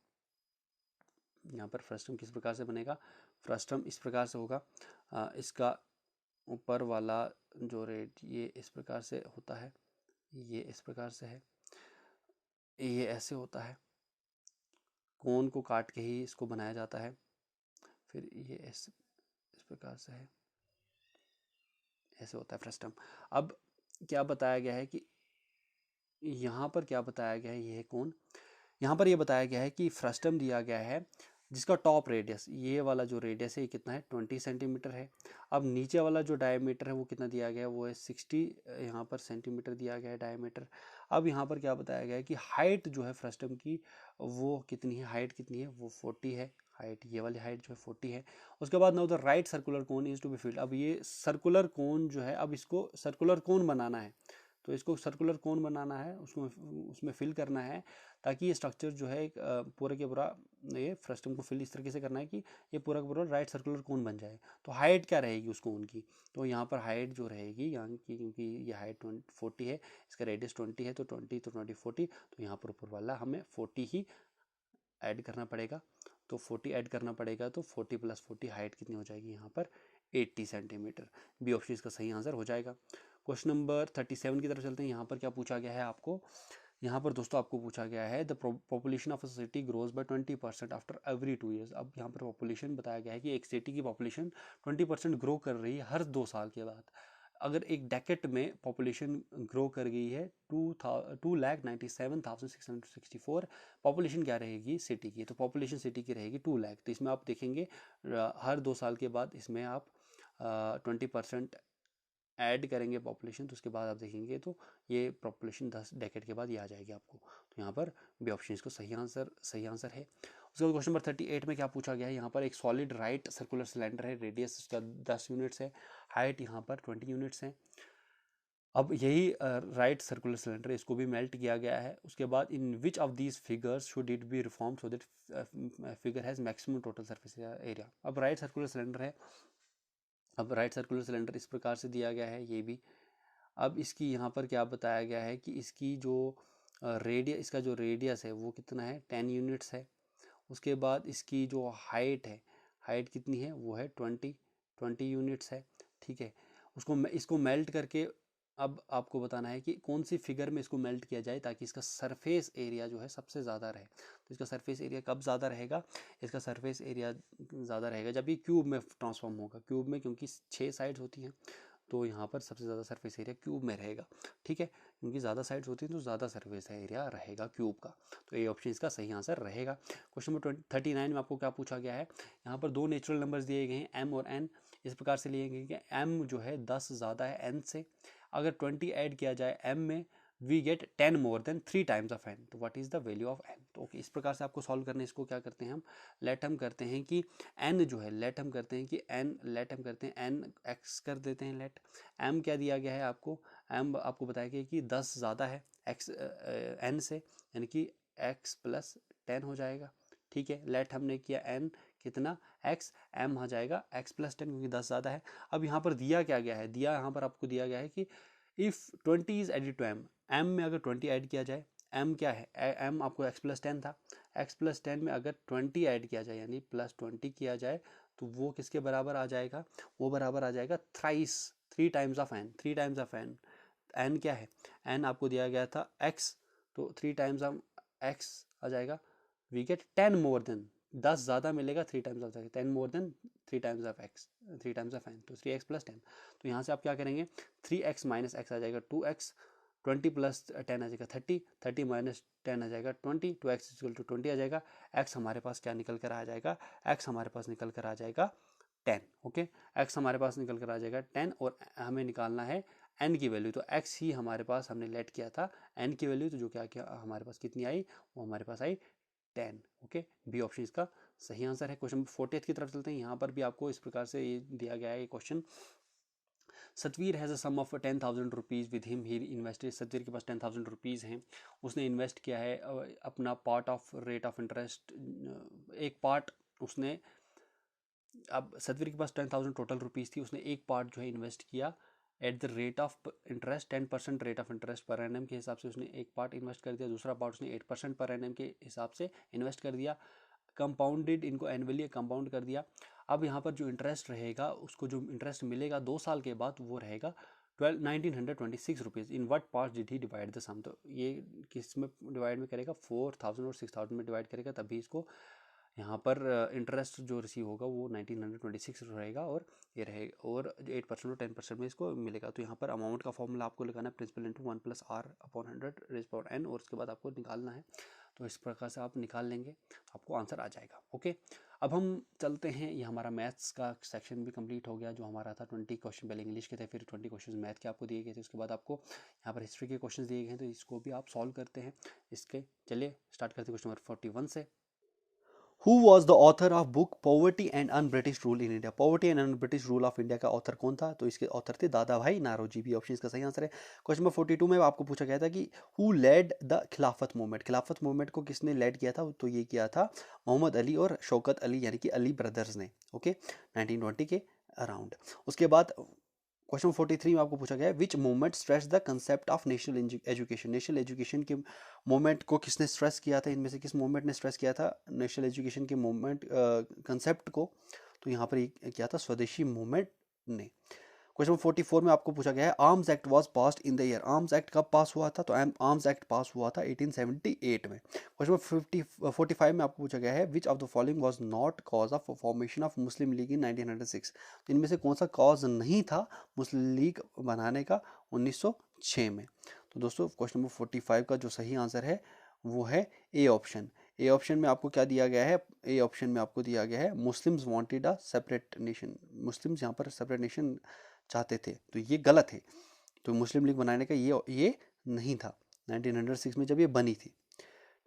यहाँ पर फ्रस्टम किस प्रकार से बनेगा, फ्रस्टम इस प्रकार से होगा, इसका ऊपर वाला जो रेड ये इस प्रकार से होता है, ये इस प्रकार से है, ये ऐसे होता है, कोन को काट के ही इसको बनाया जाता है, फिर ये इस प्रकार से है, ऐसे होता है फ्रस्टम। अब क्या बताया गया है कि यहाँ पर क्या बताया गया है, ये कोन, यहाँ पर ये बताया गया है कि फ्रस्टम दिया गया है जिसका टॉप रेडियस, ये वाला जो रेडियस है ये कितना है, 20 सेंटीमीटर है। अब नीचे वाला जो डायमीटर है वो कितना दिया गया है, वो है 60 यहाँ पर सेंटीमीटर दिया गया है डायमीटर। अब यहाँ पर क्या बताया गया है कि हाइट जो है फ्रस्टम की वो कितनी है, हाइट कितनी है, वो 40 है, हाइट ये वाली हाइट जो है 40 है। उसके बाद now the right circular cone is to be filled. अब ये सर्कुलर कोन जो है, अब इसको सर्कुलर कोन बनाना है, तो इसको सर्कुलर कोन बनाना है, उसको उसमें फिल करना है ताकि ये स्ट्रक्चर जो है पूरा के पूरा ये फ्रस्टम को फिल इस तरीके से करना है कि ये पूरा का पूरा राइट सर्कुलर कोन बन जाए। तो हाइट क्या रहेगी उस कोन की, तो यहाँ पर हाइट जो रहेगी यहाँ की, क्योंकि ये हाइट 40 है, इसका रेडियस 20 है, तो 20 तो 20 40, तो यहाँ पर ऊपर वाला हमें 40 ही ऐड करना पड़ेगा। तो 40 ऐड करना पड़ेगा, तो 40 + 40 हाइट कितनी हो जाएगी यहाँ पर 80 सेंटीमीटर। बी ऑप्शन इसका सही आंसर हो जाएगा। क्वेश्चन नंबर 37 की तरफ चलते हैं। यहाँ पर क्या पूछा गया है आपको, यहाँ पर दोस्तों आपको पूछा गया है the population of a city grows bye 20% after every 2 years. अब यहाँ पर पॉपुलेशन बताया गया है कि एक सिटी की पॉपुलेशन 20% ग्रो कर रही है हर 2 साल के बाद। अगर एक डेकेड में पॉपुलेशन ग्रो कर गई है 2,97,664, पॉपुलेशन क्या रहेगी सिटी की, तो पॉपुलेशन सिटी की रहेगी 2 लाख। तो इसमें आप देखेंगे हर 2 साल के बाद इसमें आप 20% ऐड करेंगे पॉपुलेशन, तो उसके बाद आप देखेंगे तो ये पॉपुलेशन 10 डेकेड के बाद ये आ जाएगी आपको। तो यहाँ पर बी ऑप्शन इसको सही आंसर है। उसके बाद क्वेश्चन नंबर 38 में क्या पूछा गया है, यहाँ पर एक सॉलिड राइट सर्कुलर सिलेंडर है, रेडियस इसका 10 यूनिट्स है, हाइट यहाँ पर 20 यूनिट्स है। अब यही राइट सर्कुलर सिलेंडर, इसको भी मेल्ट किया गया है। उसके बाद in which of these figures should it be reform so that figure has maximum total surface area. अब राइट सर्कुलर सिलेंडर है, अब राइट सर्कुलर सिलेंडर इस प्रकार से दिया गया है ये भी। अब इसकी यहाँ पर क्या बताया गया है कि इसकी जो रेडियस, इसका जो रेडियस है वो कितना है 10 यूनिट्स है। उसके बाद इसकी जो हाइट है, हाइट कितनी है वो है 20 यूनिट्स है, ठीक है। इसको मेल्ट करके अब आपको बताना है कि कौन सी फिगर में इसको मेल्ट किया जाए ताकि इसका सरफेस एरिया जो है सबसे ज़्यादा रहे। तो इसका सरफेस एरिया कब ज़्यादा रहेगा, इसका सरफेस एरिया ज़्यादा रहेगा जब ये क्यूब में ट्रांसफॉर्म होगा। क्यूब में क्योंकि 6 साइड्स होती हैं, तो यहाँ पर सबसे ज़्यादा सरफेस एरिया क्यूब में रहेगा, ठीक है। क्योंकि ज़्यादा साइड्स होती हैं तो ज़्यादा सरफेस एरिया रहेगा क्यूब का। तो ये ऑप्शन इसका सही आंसर रहेगा। क्वेश्चन नंबर 39 में आपको क्या पूछा गया है, यहाँ पर 2 नेचुरल नंबर्स दिए गए हैं m और n। इस प्रकार से लिए गए कि m जो है 10 ज़्यादा है n से, अगर 20 ऐड किया जाए m में we get 10 more than 3 times of n, तो what is the value of n। तो इस प्रकार से आपको सॉल्व करने, इसको क्या करते हैं हम लेट हम करते हैं कि n जो है लेट हम करते हैं कि n लेट हम करते हैं n x कर देते हैं लेट m क्या दिया गया है आपको, m आपको बताया गया कि 10 ज़्यादा है x n से, यानी कि x + 10 हो जाएगा, ठीक है। लेट हमने किया n कितना x, m आ जाएगा x + 10 क्योंकि 10 ज़्यादा है। अब यहाँ पर दिया क्या गया है, दिया यहाँ पर आपको दिया गया है कि if 20 is added to m में अगर 20 ऐड किया जाए, m क्या है, m आपको x + 10 था, x + 10 में अगर 20 ऐड किया जाए यानी +20 किया जाए तो वो किसके बराबर आ जाएगा, वो बराबर आ जाएगा thrice 3 times of n, 3 times of n। n क्या है, n आपको दिया गया था x, तो 3 टाइम्स ऑफ x आ जाएगा, वी गेट 10 मोर देन, 10 ज़्यादा मिलेगा 3 times of 10 more than 3 times of x, 3 times of n, तो 3x + 10। तो यहाँ से आप क्या करेंगे 3x - x आ जाएगा 2x, 20 + 10 आ जाएगा 30, 30 - 10 आ जाएगा 20, 2x = 20 आ जाएगा। x हमारे पास क्या निकल कर आ जाएगा, x हमारे पास निकल कर आ जाएगा 10, ओके। x हमारे पास निकल कर आ जाएगा 10 और हमें निकालना है n की वैल्यू, तो x ही हमारे पास हमने लेट किया था n की वैल्यू, तो जो क्या हमारे पास कितनी आई, वो हमारे पास आई 10, ओके। बी ऑप्शन इसका सही आंसर है। क्वेश्चन 48 की तरफ चलते हैं। यहाँ पर भी आपको इस प्रकार से ये दिया गया है question, Satveer has a sum of 10,000 rupees with him, he invested, Satveer के पास 10,000 रुपीज़ हैं, उसने इन्वेस्ट किया है अपना part of rate of interest, एक पार्ट उसने, अब सतवीर के पास 10,000 टोटल रुपीज़ थी, उसने एक पार्ट जो है इन्वेस्ट किया at the rate of interest 10% rate of interest पर एनएम के हिसाब से उसने एक पार्ट इन्वेस्ट कर दिया, दूसरा पार्ट उसने 8% पर एनएम के हिसाब से इन्वेस्ट कर दिया, कंपाउंडेड, इनको एनुअली कंपाउंड कर दिया। अब यहाँ पर जो इंटरेस्ट रहेगा, उसको जो इंटरेस्ट मिलेगा 2 साल के बाद वो रहेगा 1926 rupees. In what part did he divide the sum, तो ये किस में डिवाइड में करेगा, 4000 और 6000 में डिवाइड करेगा, तभी इसको यहाँ पर इंटरेस्ट जो रिसीव होगा वो 1926 रहेगा, और ये रहेगा, और 8% और 10% में इसको मिलेगा। तो यहाँ पर अमाउंट का फॉर्मूला आपको लगाना है प्रिंसिपल इंटू 1 + r/100 और उसके बाद आपको निकालना है। तो इस प्रकार से आप निकाल लेंगे, आपको आंसर आ जाएगा, ओके। अब हम चलते हैं, ये हमारा मैथ्स का सेक्शन भी कंप्लीट हो गया, जो हमारा था 20 क्वेश्चन पहले इंग्लिश के थे, फिर 20 क्वेश्चन मैथ के आपको दिए गए थे, उसके बाद आपको यहाँ पर हिस्ट्री के क्वेश्चन दिए गए हैं, तो इसको भी आप सॉल्व करते हैं। इसके चलिए स्टार्ट करते हैं क्वेश्चन नंबर 41 से। Who was the author of book poverty and un British rule in India? Poverty and un British rule of India का ऑथर कौन था? तो इसके ऑथर थे दादा भाई नारोजी। भी ऑप्शन इसका सही आंसर है। क्वेश्चन नंबर 42 में आपको पूछा गया था कि हु लेड द खिलाफत मूवमेंट? खिलाफत मूवमेंट को किसने लेड किया था? तो ये किया था मोहम्मद अली और शौकत अली, यानी कि अली ब्रदर्स ने। ओके, 1920 के अराउंड। उसके बाद क्वेश्चन 43 में आपको पूछा गया है विच movement stress the concept of national education? National education के मूवमेंट को किसने स्ट्रेस किया था? इनमें से किस मूवमेंट ने स्ट्रेस किया था नेशनल एजुकेशन के मूवमेंट कंसेप्ट को? तो यहाँ पर ये किया था स्वदेशी मूवमेंट ने। क्वेश्चन 44 में आपको पूछा गया है arms act was passed in the year? Arms act कब पास हुआ था? तो आर्म्स एक्ट पास हुआ था 1878 में। क्वेश्चन 45 में आपको पूछा गया है which of the following was not cause of formation of Muslim League in 1906? तो इनमें से कौन सा कॉज नहीं था मुस्लिम लीग बनाने का 1906 में? तो दोस्तों क्वेश्चन नंबर 45 का जो सही आंसर है वो है ए ऑप्शन। ए ऑप्शन में आपको क्या दिया गया है? ए ऑप्शन में आपको दिया गया है Muslims wanted a separate nation. Muslims यहाँ पर सेपरेट नेशन चाहते थे, तो ये गलत है। तो मुस्लिम लीग बनाने का ये नहीं था 1906 में जब ये बनी थी।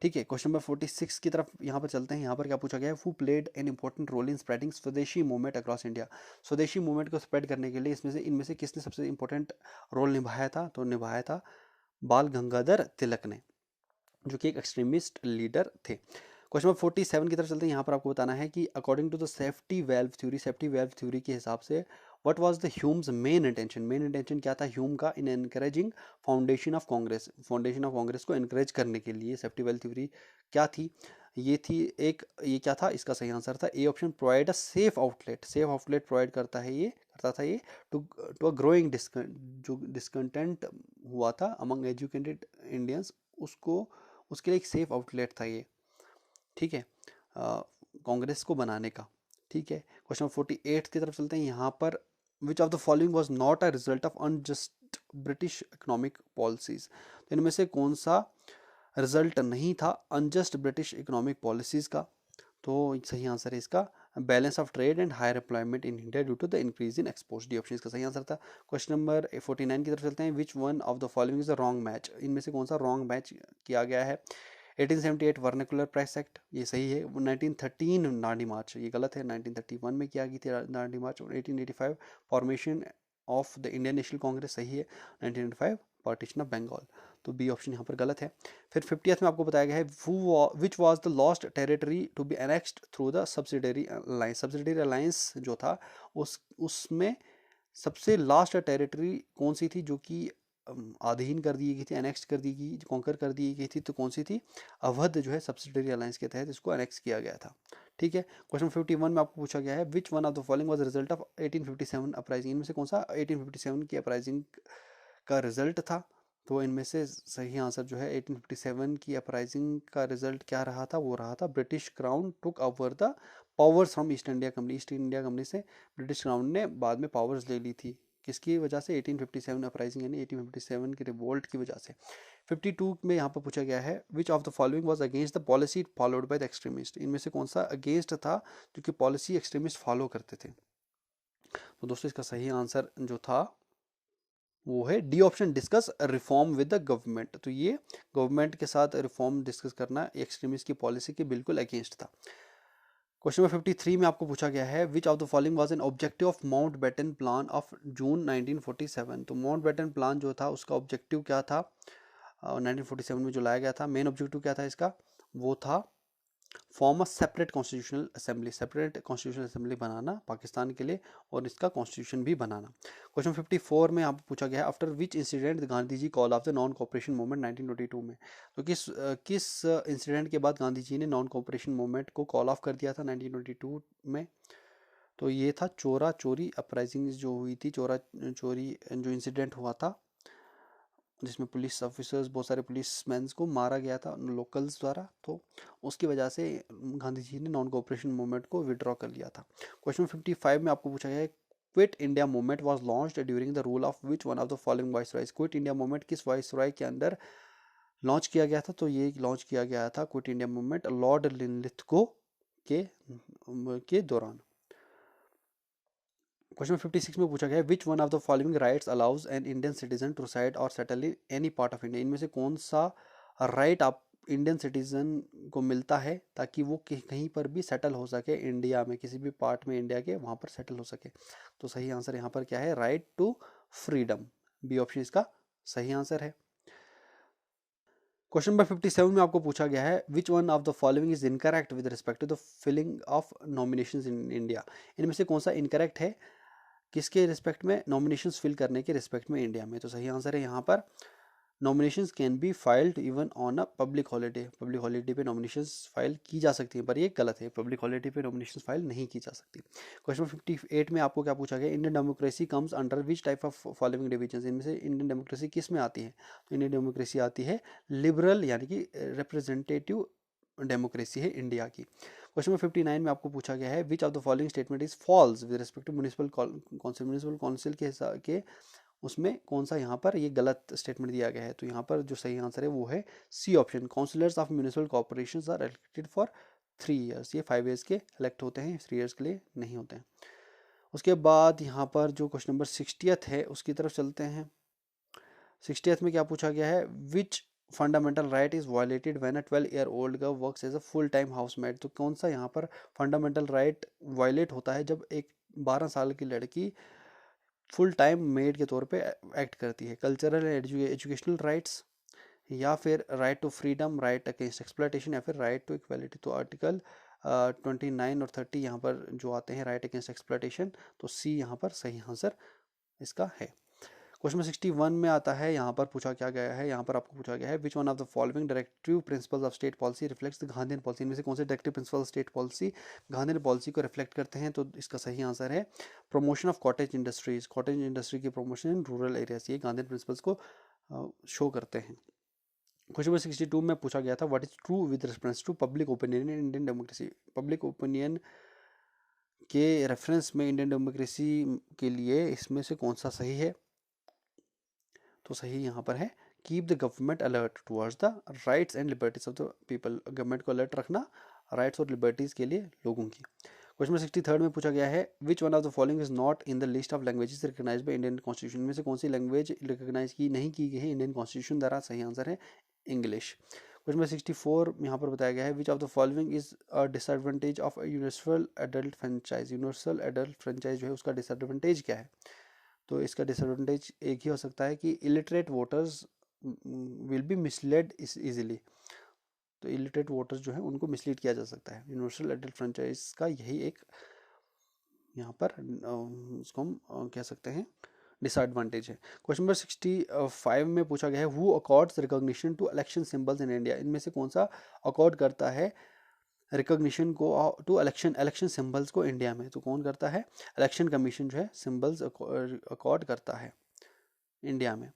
ठीक है, क्वेश्चन नंबर 46 की तरफ यहाँ पर चलते हैं। यहाँ पर क्या पूछा गया है who played an important role in spreading Swadeshi movement across India? Swadeshi movement को स्प्रेड करने के लिए इनमें से किसने सबसे इंपॉर्टेंट रोल निभाया था? तो निभाया था बाल गंगाधर तिलक ने, जो कि एक एक्सट्रीमिस्ट लीडर थे। क्वेश्चन नंबर 47 की तरफ चलते हैं। यहाँ पर आपको बताना है कि according to the safety valve theory के हिसाब से what was the Hume's main intention क्या था ह्यूम का in encouraging foundation of Congress को एनकरेज करने के लिए सेफ्टी वेल्व थ्योरी क्या थी? ये क्या था? इसका सही आंसर था A option provide a safe outlet provide करता था ये टू अ ग्रोइंग जो डिस्कंटेंट हुआ था अमंग एजुकेटेड इंडियंस, उसके लिए एक सेफ आउटलेट था ये। ठीक है, कांग्रेस को बनाने का। ठीक है, क्वेश्चन 48 की तरफ चलते हैं। यहाँ पर विच of the following was not a result of unjust British economic policies? तो इनमें से कौन सा रिजल्ट नहीं था अनजस्ट ब्रिटिश इकोनॉमिक पॉलिसीज का? तो सही आंसर है इसका balance of trade and higher employment in India due to the increase in exports. D option इसका सही आंसर था। क्वेश्चन नंबर 49 की तरफ चलते हैं। विच one of the following is a wrong match? इनमें से कौन सा रॉन्ग मैच किया गया है? 1878 वर्नाकुलर प्राइस एक्ट, ये सही है। 1913 दांडी मार्च, ये गलत है। 1931 में किया गई थी दांडी मार्च। 1885 formation of the Indian national Congress, सही है। 1985 पार्टीशन ऑफ बंगाल, तो बी ऑप्शन यहाँ पर गलत है। फिर 50th में आपको बताया गया है which was the lost territory to be annexed through the subsidiary alliance जो था उसमें सबसे लास्ट टेरिटरी कौन सी थी जो कि अधीन कर दी गई थी, एनेक्स कर दी गई, कॉन्कर कर दी गई थी? तो कौन सी थी? अवध जो है सब्सिडरी अलायंस के तहत इसको एनेक्स किया गया था। ठीक है, क्वेश्चन 51 में आपको पूछा गया है which one of the following was result of 1857 uprising? इनमें से कौन सा 1857 की अपराइजिंग का रिजल्ट था? तो इनमें से सही आंसर जो है 1857 की अपराइजिंग का रिजल्ट क्या रहा था? वो रहा था British crown took over the powers from east India company से ब्रिटिश क्राउन ने बाद में पावर्स ले ली थी। किसकी वजह से? 1857 अपराइजिंग यानी 1857 की रिवोल्ट की वजह से। 52 में यहाँ पर पूछा गया है which of the following was against the policy followed by the extremist? इनमें से कौन सा अगेंस्ट था जो कि पॉलिसी एक्सट्रीमिस्ट फॉलो करते थे? तो दोस्तों इसका सही आंसर जो था वो है D option discuss reform with the government. तो ये गवर्नमेंट के साथ रिफॉर्म डिस्कस करना एक्सट्रीमिस्ट की पॉलिसी के बिल्कुल अगेंस्ट था। क्वेश्चन नंबर 53 में आपको पूछा गया है which of the following was an objective of Mountbatten plan of June 1947? तो माउंट बेटन प्लान जो था उसका ऑब्जेक्टिव क्या था 1947 में जो लाया गया था? मेन ऑब्जेक्टिव क्या था इसका? वो था form a separate constitutional assembly बनाना पाकिस्तान के लिए और इसका कॉन्स्टिट्यूशन भी बनाना। क्वेश्चन 54 में यहाँ पूछा गया है after which incident Gandhi ji call off the non cooperation movement 1922 में? तो किस इंसिडेंट के बाद गांधी जी ने नॉन कोऑपरेशन मूवमेंट को कॉल ऑफ कर दिया था 1922 में? तो ये था चोरा चोरी अपराइजिंग जो हुई थी, चोरा चोरी जो इंसिडेंट हुआ था जिसमें पुलिस ऑफिसर्स बहुत सारे पुलिसमैन को मारा गया था लोकल्स द्वारा, तो उसकी वजह से गांधी जी ने नॉन कोऑपरेशन मूवमेंट को विड्रॉ कर लिया था। क्वेश्चन 55 में आपको पूछा गया है quit India movement was launched during the rule of which one of the following viceroys? Quit India movement किस वाइसरॉय के अंदर लॉन्च किया गया था? तो ये लॉन्च किया गया था quit India movement Lord Linlithgow के दौरान। क्वेश्चन 56 में पूछा गया है which one of the following rights allows an Indian citizen to reside or settle in any part of India? इनमें से कौन सा राइट आप इंडियन सिटीजन को मिलता है ताकि वो कहीं पर भी सेटल हो सके इंडिया में, किसी भी पार्ट में इंडिया के वहाँ पर सेटल हो सके। तो सही आंसर यहाँ पर क्या है, right to freedom, B option इसका सही आंसर है। क्वेश्चन नंबर 57 में आपको पूछा गया है which one of the following is incorrect with respect to the filling of nominations in India. इनमें से कौन सा इनकरेक्ट है किसके रिस्पेक्ट में, नॉमिनेशंस फिल करने के रिस्पेक्ट में इंडिया में। तो सही आंसर है यहाँ पर nominations can be filed even on a public holiday, public holiday पे नॉमिनेशंस फाइल की जा सकती है, पर ये गलत है, पब्लिक हॉलीडे पे नॉमिनेशंस फाइल नहीं की जा सकती। क्वेश्चन 58 में आपको क्या पूछा गया, Indian democracy comes under which type of following division. इनमें से इंडियन डेमोक्रेसी किस में आती है, तो इंडियन डेमोक्रेसी आती है लिबरल यानी कि रिप्रेजेंटेटिव डेमोक्रेसी है इंडिया की। क्वेश्चन नंबर 59 में आपको पूछा गया है which of the following statement is false with respect to municipal council. Municipal council के उसमें कौन सा यहाँ पर ये गलत स्टेटमेंट दिया गया है। तो यहाँ पर जो सही आंसर है वो है C option, councillors of municipal corporations are elected for 3 years. ये 5 ईयर्स के इलेक्ट होते हैं, 3 ईयर्स के लिए नहीं होते हैं। उसके बाद यहाँ पर जो क्वेश्चन नंबर 60th है उसकी तरफ चलते हैं। 60th में क्या पूछा गया है, which fundamental right is violated when a 12-year-old girl works as a full time housemaid. तो कौन सा यहाँ पर फंडामेंटल राइट वायलेट होता है जब एक 12 साल की लड़की फुल टाइम मेड के तौर पे एक्ट करती है। कल्चरल एंड एजुकेशनल राइट्स, या फिर right to freedom, right against exploitation, या फिर राइट टू इक्वालिटी। तो आर्टिकल 29 और 30 यहाँ पर जो आते हैं राइट अगेंस्ट एक्सप्लॉयटेशन, तो सी यहाँ पर सही आंसर इसका है। क्वेश्चन नंबर 61 में आता है, यहाँ पर पूछा क्या गया है, यहाँ पर आपको पूछा गया है which one of the following directive principles of state policy reflects the Gandhian policy. इनमें से कौन से directive principle state policy Gandhian policy को रिफ्लेक्ट करते हैं। तो इसका सही आंसर है promotion of cottage industries, cottage industry की प्रमोशन इन रूरल एरियाज, ये गांधीयन प्रिंसिपल्स को शो करते हैं। क्वेश्चन नंबर 62 में पूछा गया था what is true with reference to public opinion in Indian democracy. Public opinion के रेफरेंस में इंडियन डेमोक्रेसी के लिए इसमें से कौन सा सही है। तो सही यहाँ पर है keep the government alert towards the rights and liberties of the people. Government को अलर्ट रखना राइट्स और लिबर्टीज के लिए लोगों की। क्वेश्चन नंबर 63 में पूछा गया है which one of the following is not in the list of languages recognized by Indian constitution. में से कौन सी लैंग्वेज रिकॉग्नाइज की नहीं की गई है इंडियन कॉन्स्टिट्यूशन द्वारा। सही आंसर है इंग्लिश। क्वेश्चन नंबर 64 यहाँ पर बताया गया है which of the following is a disadvantage of universal adult franchise. Universal adult franchise जो है उसका डिसएडवांटेज क्या है। तो इसका डिसएडवांटेज एक ही हो सकता है कि illiterate voters will be misled easily. तो इलिटरेट वोटर्स जो है उनको मिसलीड किया जा सकता है। यूनिवर्सल एडल्ट फ्रेंचाइज का यही एक यहाँ पर उसको हम कह सकते हैं डिसएडवांटेज है। क्वेश्चन नंबर 65 में पूछा गया है who accords recognition to election symbols in India. इनमें से कौन सा अकॉर्ड करता है रिकॉग्निशन को टू इलेक्शन सिंबल्स को इंडिया में। तो कौन करता है, इलेक्शन कमीशन जो है सिंबल्स अकॉर्ड करता है इंडिया में।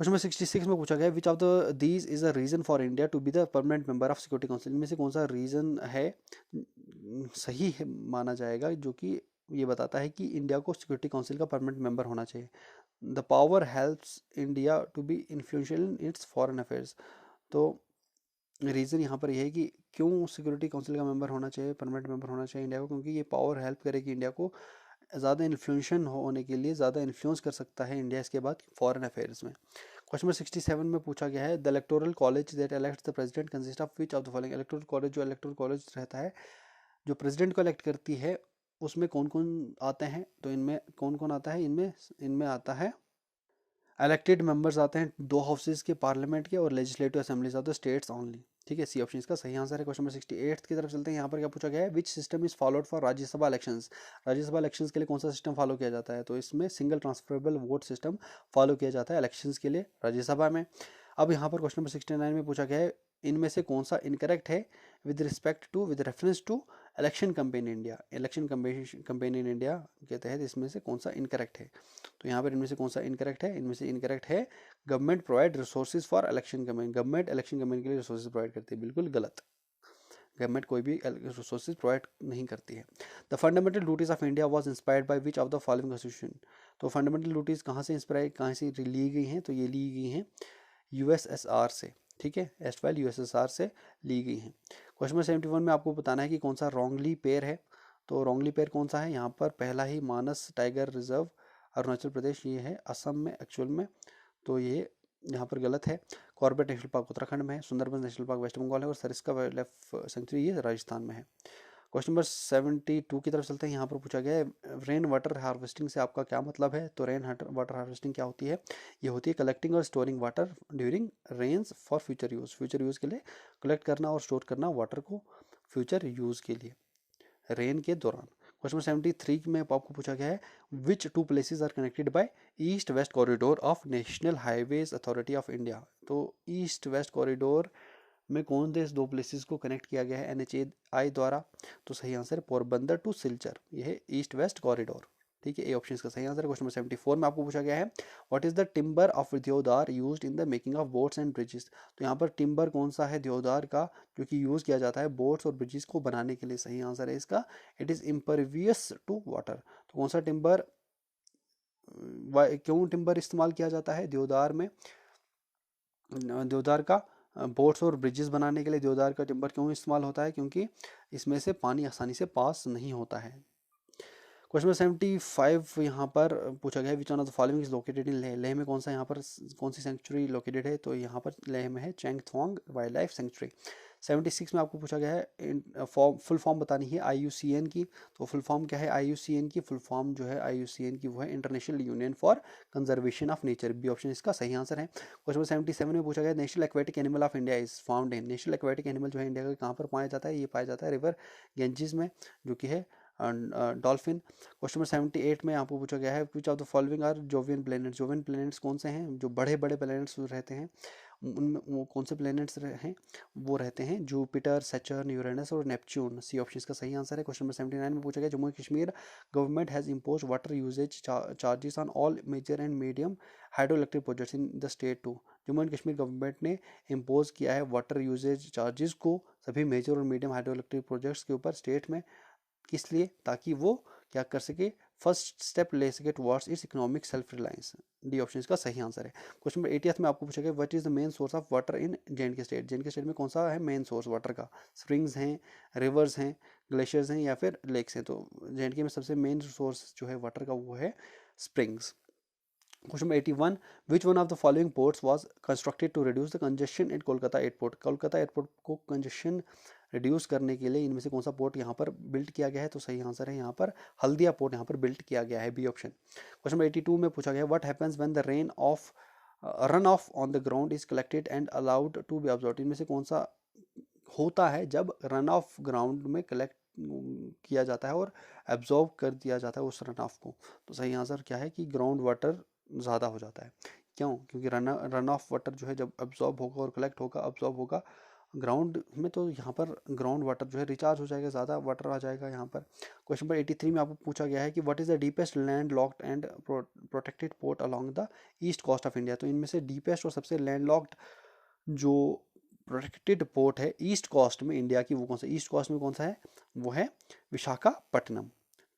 क्वेश्चन नंबर 66 में पूछा गया which of the these is a reason for India to be the permanent member of security council. इनमें से कौन सा रीजन है सही है माना जाएगा जो कि ये बताता है कि इंडिया को सिक्योरिटी काउंसिल का परमानेंट मेंबर होना चाहिए। The power helps India to be influential in its foreign affairs. तो रीज़न यहाँ पर यह है कि क्यों सिक्योरिटी काउंसिल का मेंबर होना चाहिए, परमानेंट मेंबर होना चाहिए इंडिया को, क्योंकि ये पावर हेल्प करेगी इंडिया को ज़्यादा इन्फ्लुएंशन होने के लिए, ज़्यादा इन्फ्लुएंस कर सकता है इंडिया इसके बाद फॉरेन अफेयर्स में। क्वेश्चन नंबर 67 में पूछा गया है the electoral college that elects the president consist of which of the following. Electoral college जो इलेक्टोरल कॉलेज रहता है जो प्रेसिडेंट को इलेक्ट करती है उसमें कौन कौन आते हैं। तो इनमें कौन कौन आता है, इनमें आता है इलेक्टेड मेंबर्स आते हैं 2 हाउसेज के पार्लियामेंट के और legislative assemblies of the states only. ठीक है, सी ऑप्शन इसका सही आंसर है। क्वेश्चन नंबर 68 की तरफ चलते हैं। यहाँ पर क्या पूछा गया है which system is followed for Rajya Sabha elections. Rajya Sabha elections के लिए कौन सा सिस्टम फॉलो किया जाता है। तो इसमें single transferable vote system follow किया जाता है इलेक्शंस के लिए राज्यसभा में। अब यहाँ पर क्वेश्चन नंबर 69 में पूछा गया है इनमें से कौन सा इनकरेक्ट है with reference to election campaign India. Election campaign in India के तहत इसमें से कौन सा इनकरेक्ट है। तो यहाँ पर इनमें से कौन सा इनकरेक्ट है, इनमें से इनकरेक्ट है government provide resources for election campaign. Government election campaign के लिए रिसोर्सेज प्रोवाइड करती है, बिल्कुल गलत। गवर्नमेंट कोई भी रिसोर्सेज प्रोवाइड नहीं करती है। The fundamental duties of India was inspired by which of the following constitution. तो फंडामेंटल ड्यूटीज कहाँ से इंस्पायर, कहाँ से ली गई हैं। तो ये ली गई हैं यूएसएसआर से। ठीक है, एस्टवाइल यूएसएसआर से ली गई हैं। क्वेश्चन नंबर 71 में आपको बताना है कि कौन सा रॉन्गली पेयर है। तो रॉन्गली पेयर कौन सा है, यहाँ पर पहला ही मानस टाइगर रिजर्व अरुणाचल प्रदेश, ये है असम में एक्चुअल में। तो ये यहाँ पर गलत है। कॉर्बेट नेशनल पार्क उत्तराखंड में है, Sundarban national park West Bengal है और सरिस्का वाइल्ड लाइफ सेंचुरी ये राजस्थान में है। क्वेश्चन नंबर 72 की तरफ चलते हैं। यहाँ पर पूछा गया है रेन वाटर हार्वेस्टिंग से आपका क्या मतलब है। तो रेन वाटर हार्वेस्टिंग क्या होती है, ये होती है कलेक्टिंग और storing water during rains for future use, future use के लिए कलेक्ट करना और स्टोर करना वाटर को फ्यूचर यूज़ के लिए रेन के दौरान। क्वेश्चन नंबर 73 में आपको पूछा गया है which two places are connected by east west corridor of national highways authority of India. तो ईस्ट वेस्ट कॉरिडोर में कौन से दो प्लेसेस को कनेक्ट किया गया है NHAI द्वारा। तो सही आंसर है पोरबंदर टू सिलचर, यह है ईस्ट वेस्ट कॉरिडोर। ठीक है, ए ऑप्शन का सही आंसर है। क्वेश्चन नंबर 74 में आपको पूछा गया है what is the timber of deodar used in the making of boats and bridges. तो यहाँ पर टिम्बर कौन सा है देवदार का जो कि यूज किया जाता है बोट्स और ब्रिजेस को बनाने के लिए। सही आंसर है इसका it is impervious to water. तो कौन सा टिम्बर, क्यों टिम्बर इस्तेमाल किया जाता है देवदार में, देवदार का बोट्स और ब्रिजेस बनाने के लिए देवदार का टिम्बर क्यों इस्तेमाल होता है, क्योंकि इसमें से पानी आसानी से पास नहीं होता है। क्वेश्चन नंबर 75 यहाँ पर पूछा गया है which one of the following is located in Leh. Leh में कौन सा यहाँ पर कौन सी सेंचुरी लोकेटेड है। तो यहाँ पर लेह में है चैंगथोंग वाइल्ड लाइफ सेंचुरी। 76 में आपको पूछा गया है फुल फॉर्म बतानी है IUCN की। तो फुल फॉर्म क्या है IUCN की, फुल फॉर्म जो है IUCN की वो है international union for conservation of nature. B option इसका सही आंसर है। क्वेश्चन नंबर 77 में पूछा गया national aquatic animal of India is found in. National aquatic animal जो है इंडिया का कहाँ पर पाया जाता है, ये पाया जाता है रिवर गेंजिस में जो कि है डॉल्फिन। क्वेश्चन नंबर 78 में आपको पूछा गया है which of the following are Jovian planets. Jovian planets कौन से हैं, जो बड़े बड़े प्लैनेट्स रहते हैं उनमें वो कौन से प्लैनेट्स हैं, वो रहते हैं जुपिटर, सैटर्न, यूरेनस और नेपच्यून। सी ऑप्शन इसका सही आंसर है। क्वेश्चन नंबर 79 में पूछा गया Jammu and Kashmir government has impose water usages charges on all major and medium hydro electric projects in the state to. Jammu and Kashmir government ने इम्पोज किया है वाटर यूजेज चार्जेस को सभी मेजर और मीडियम हाइड्रो इलेक्ट्रिक प्रोजेक्ट्स के ऊपर स्टेट में, किस लिए, ताकि वो क्या कर सके, फर्स्ट स्टेप ले सके towards it's economic self reliance. D option इसका सही आंसर है। क्वेश्चन नंबर 80 में आपको पूछा गया what is the main source of water in J&K state. J&K state में कौन सा है मेन सोर्स वाटर का, स्प्रिंग्स हैं, रिवर्स हैं, ग्लेशियर्स हैं या फिर लेक्स हैं। तो J&K में सबसे मेन सोर्स जो है वाटर का वो है springs. Question number 81 which one of the following ports was constructed to reduce the congestion at Kolkata airport. Kolkata airport को कंजेशन रिड्यूस करने के लिए इनमें से कौन सा पोर्ट यहाँ पर बिल्ड किया गया है। तो सही आंसर है यहाँ पर हल्दिया पोर्ट यहाँ पर बिल्ड किया गया है, बी ऑप्शन। क्वेश्चन नंबर 82 में पूछा गया what happens when the rain of run off on the ground is collected and allowed to be observe. इनमें से कौन सा होता है जब रन ऑफ ग्राउंड में कलेक्ट किया जाता है और एब्जॉर्ब कर दिया जाता है उस रन ऑफ को। तो सही आंसर क्या है कि ग्राउंड वाटर ज़्यादा हो जाता है। क्यों, क्योंकि रन ऑफ वाटर जो है जब एब्जॉर्ब होगा और कलेक्ट होगा अब्जॉर्ब होगा ग्राउंड में, तो यहाँ पर ग्राउंड वाटर जो है रिचार्ज हो जाएगा, ज़्यादा वाटर आ जाएगा यहाँ पर। क्वेश्चन नंबर 83 में आपको पूछा गया है कि what is the deepest land locked and protected port along the east coast of India. तो इनमें से डीपेस्ट और सबसे लैंड लॉक्ड जो प्रोटेक्टेड पोर्ट है ईस्ट कोस्ट में इंडिया की, वो कौन सा, ईस्ट कोस्ट में कौन सा है, वो है विशाखापट्टनम।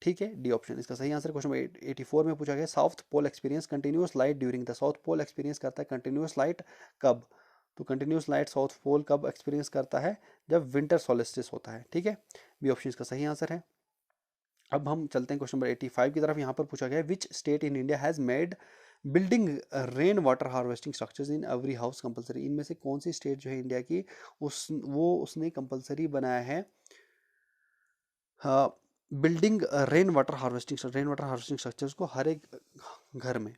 ठीक है, डी ऑप्शन इसका सही आंसर। क्वेश्चन नंबर 84 में पूछा गया south pole experience continuous light during the. South pole experience करता है कंटिन्यूअस लाइट कब। तो कंटिन्यूअस लाइट साउथ पोल कब एक्सपीरियंस करता है, जब विंटर सोलिस्टिस होता है। ठीक है, बी ऑप्शन इसका सही आंसर है। अब हम चलते हैं क्वेश्चन नंबर 85 की तरफ। यहाँ पर पूछा गया which state in India has made building rain water harvesting structures in every house compulsory. इनमें से कौन सी स्टेट जो है इंडिया की उसने कंपलसरी बनाया है building rain water harvesting structures को हर एक घर में।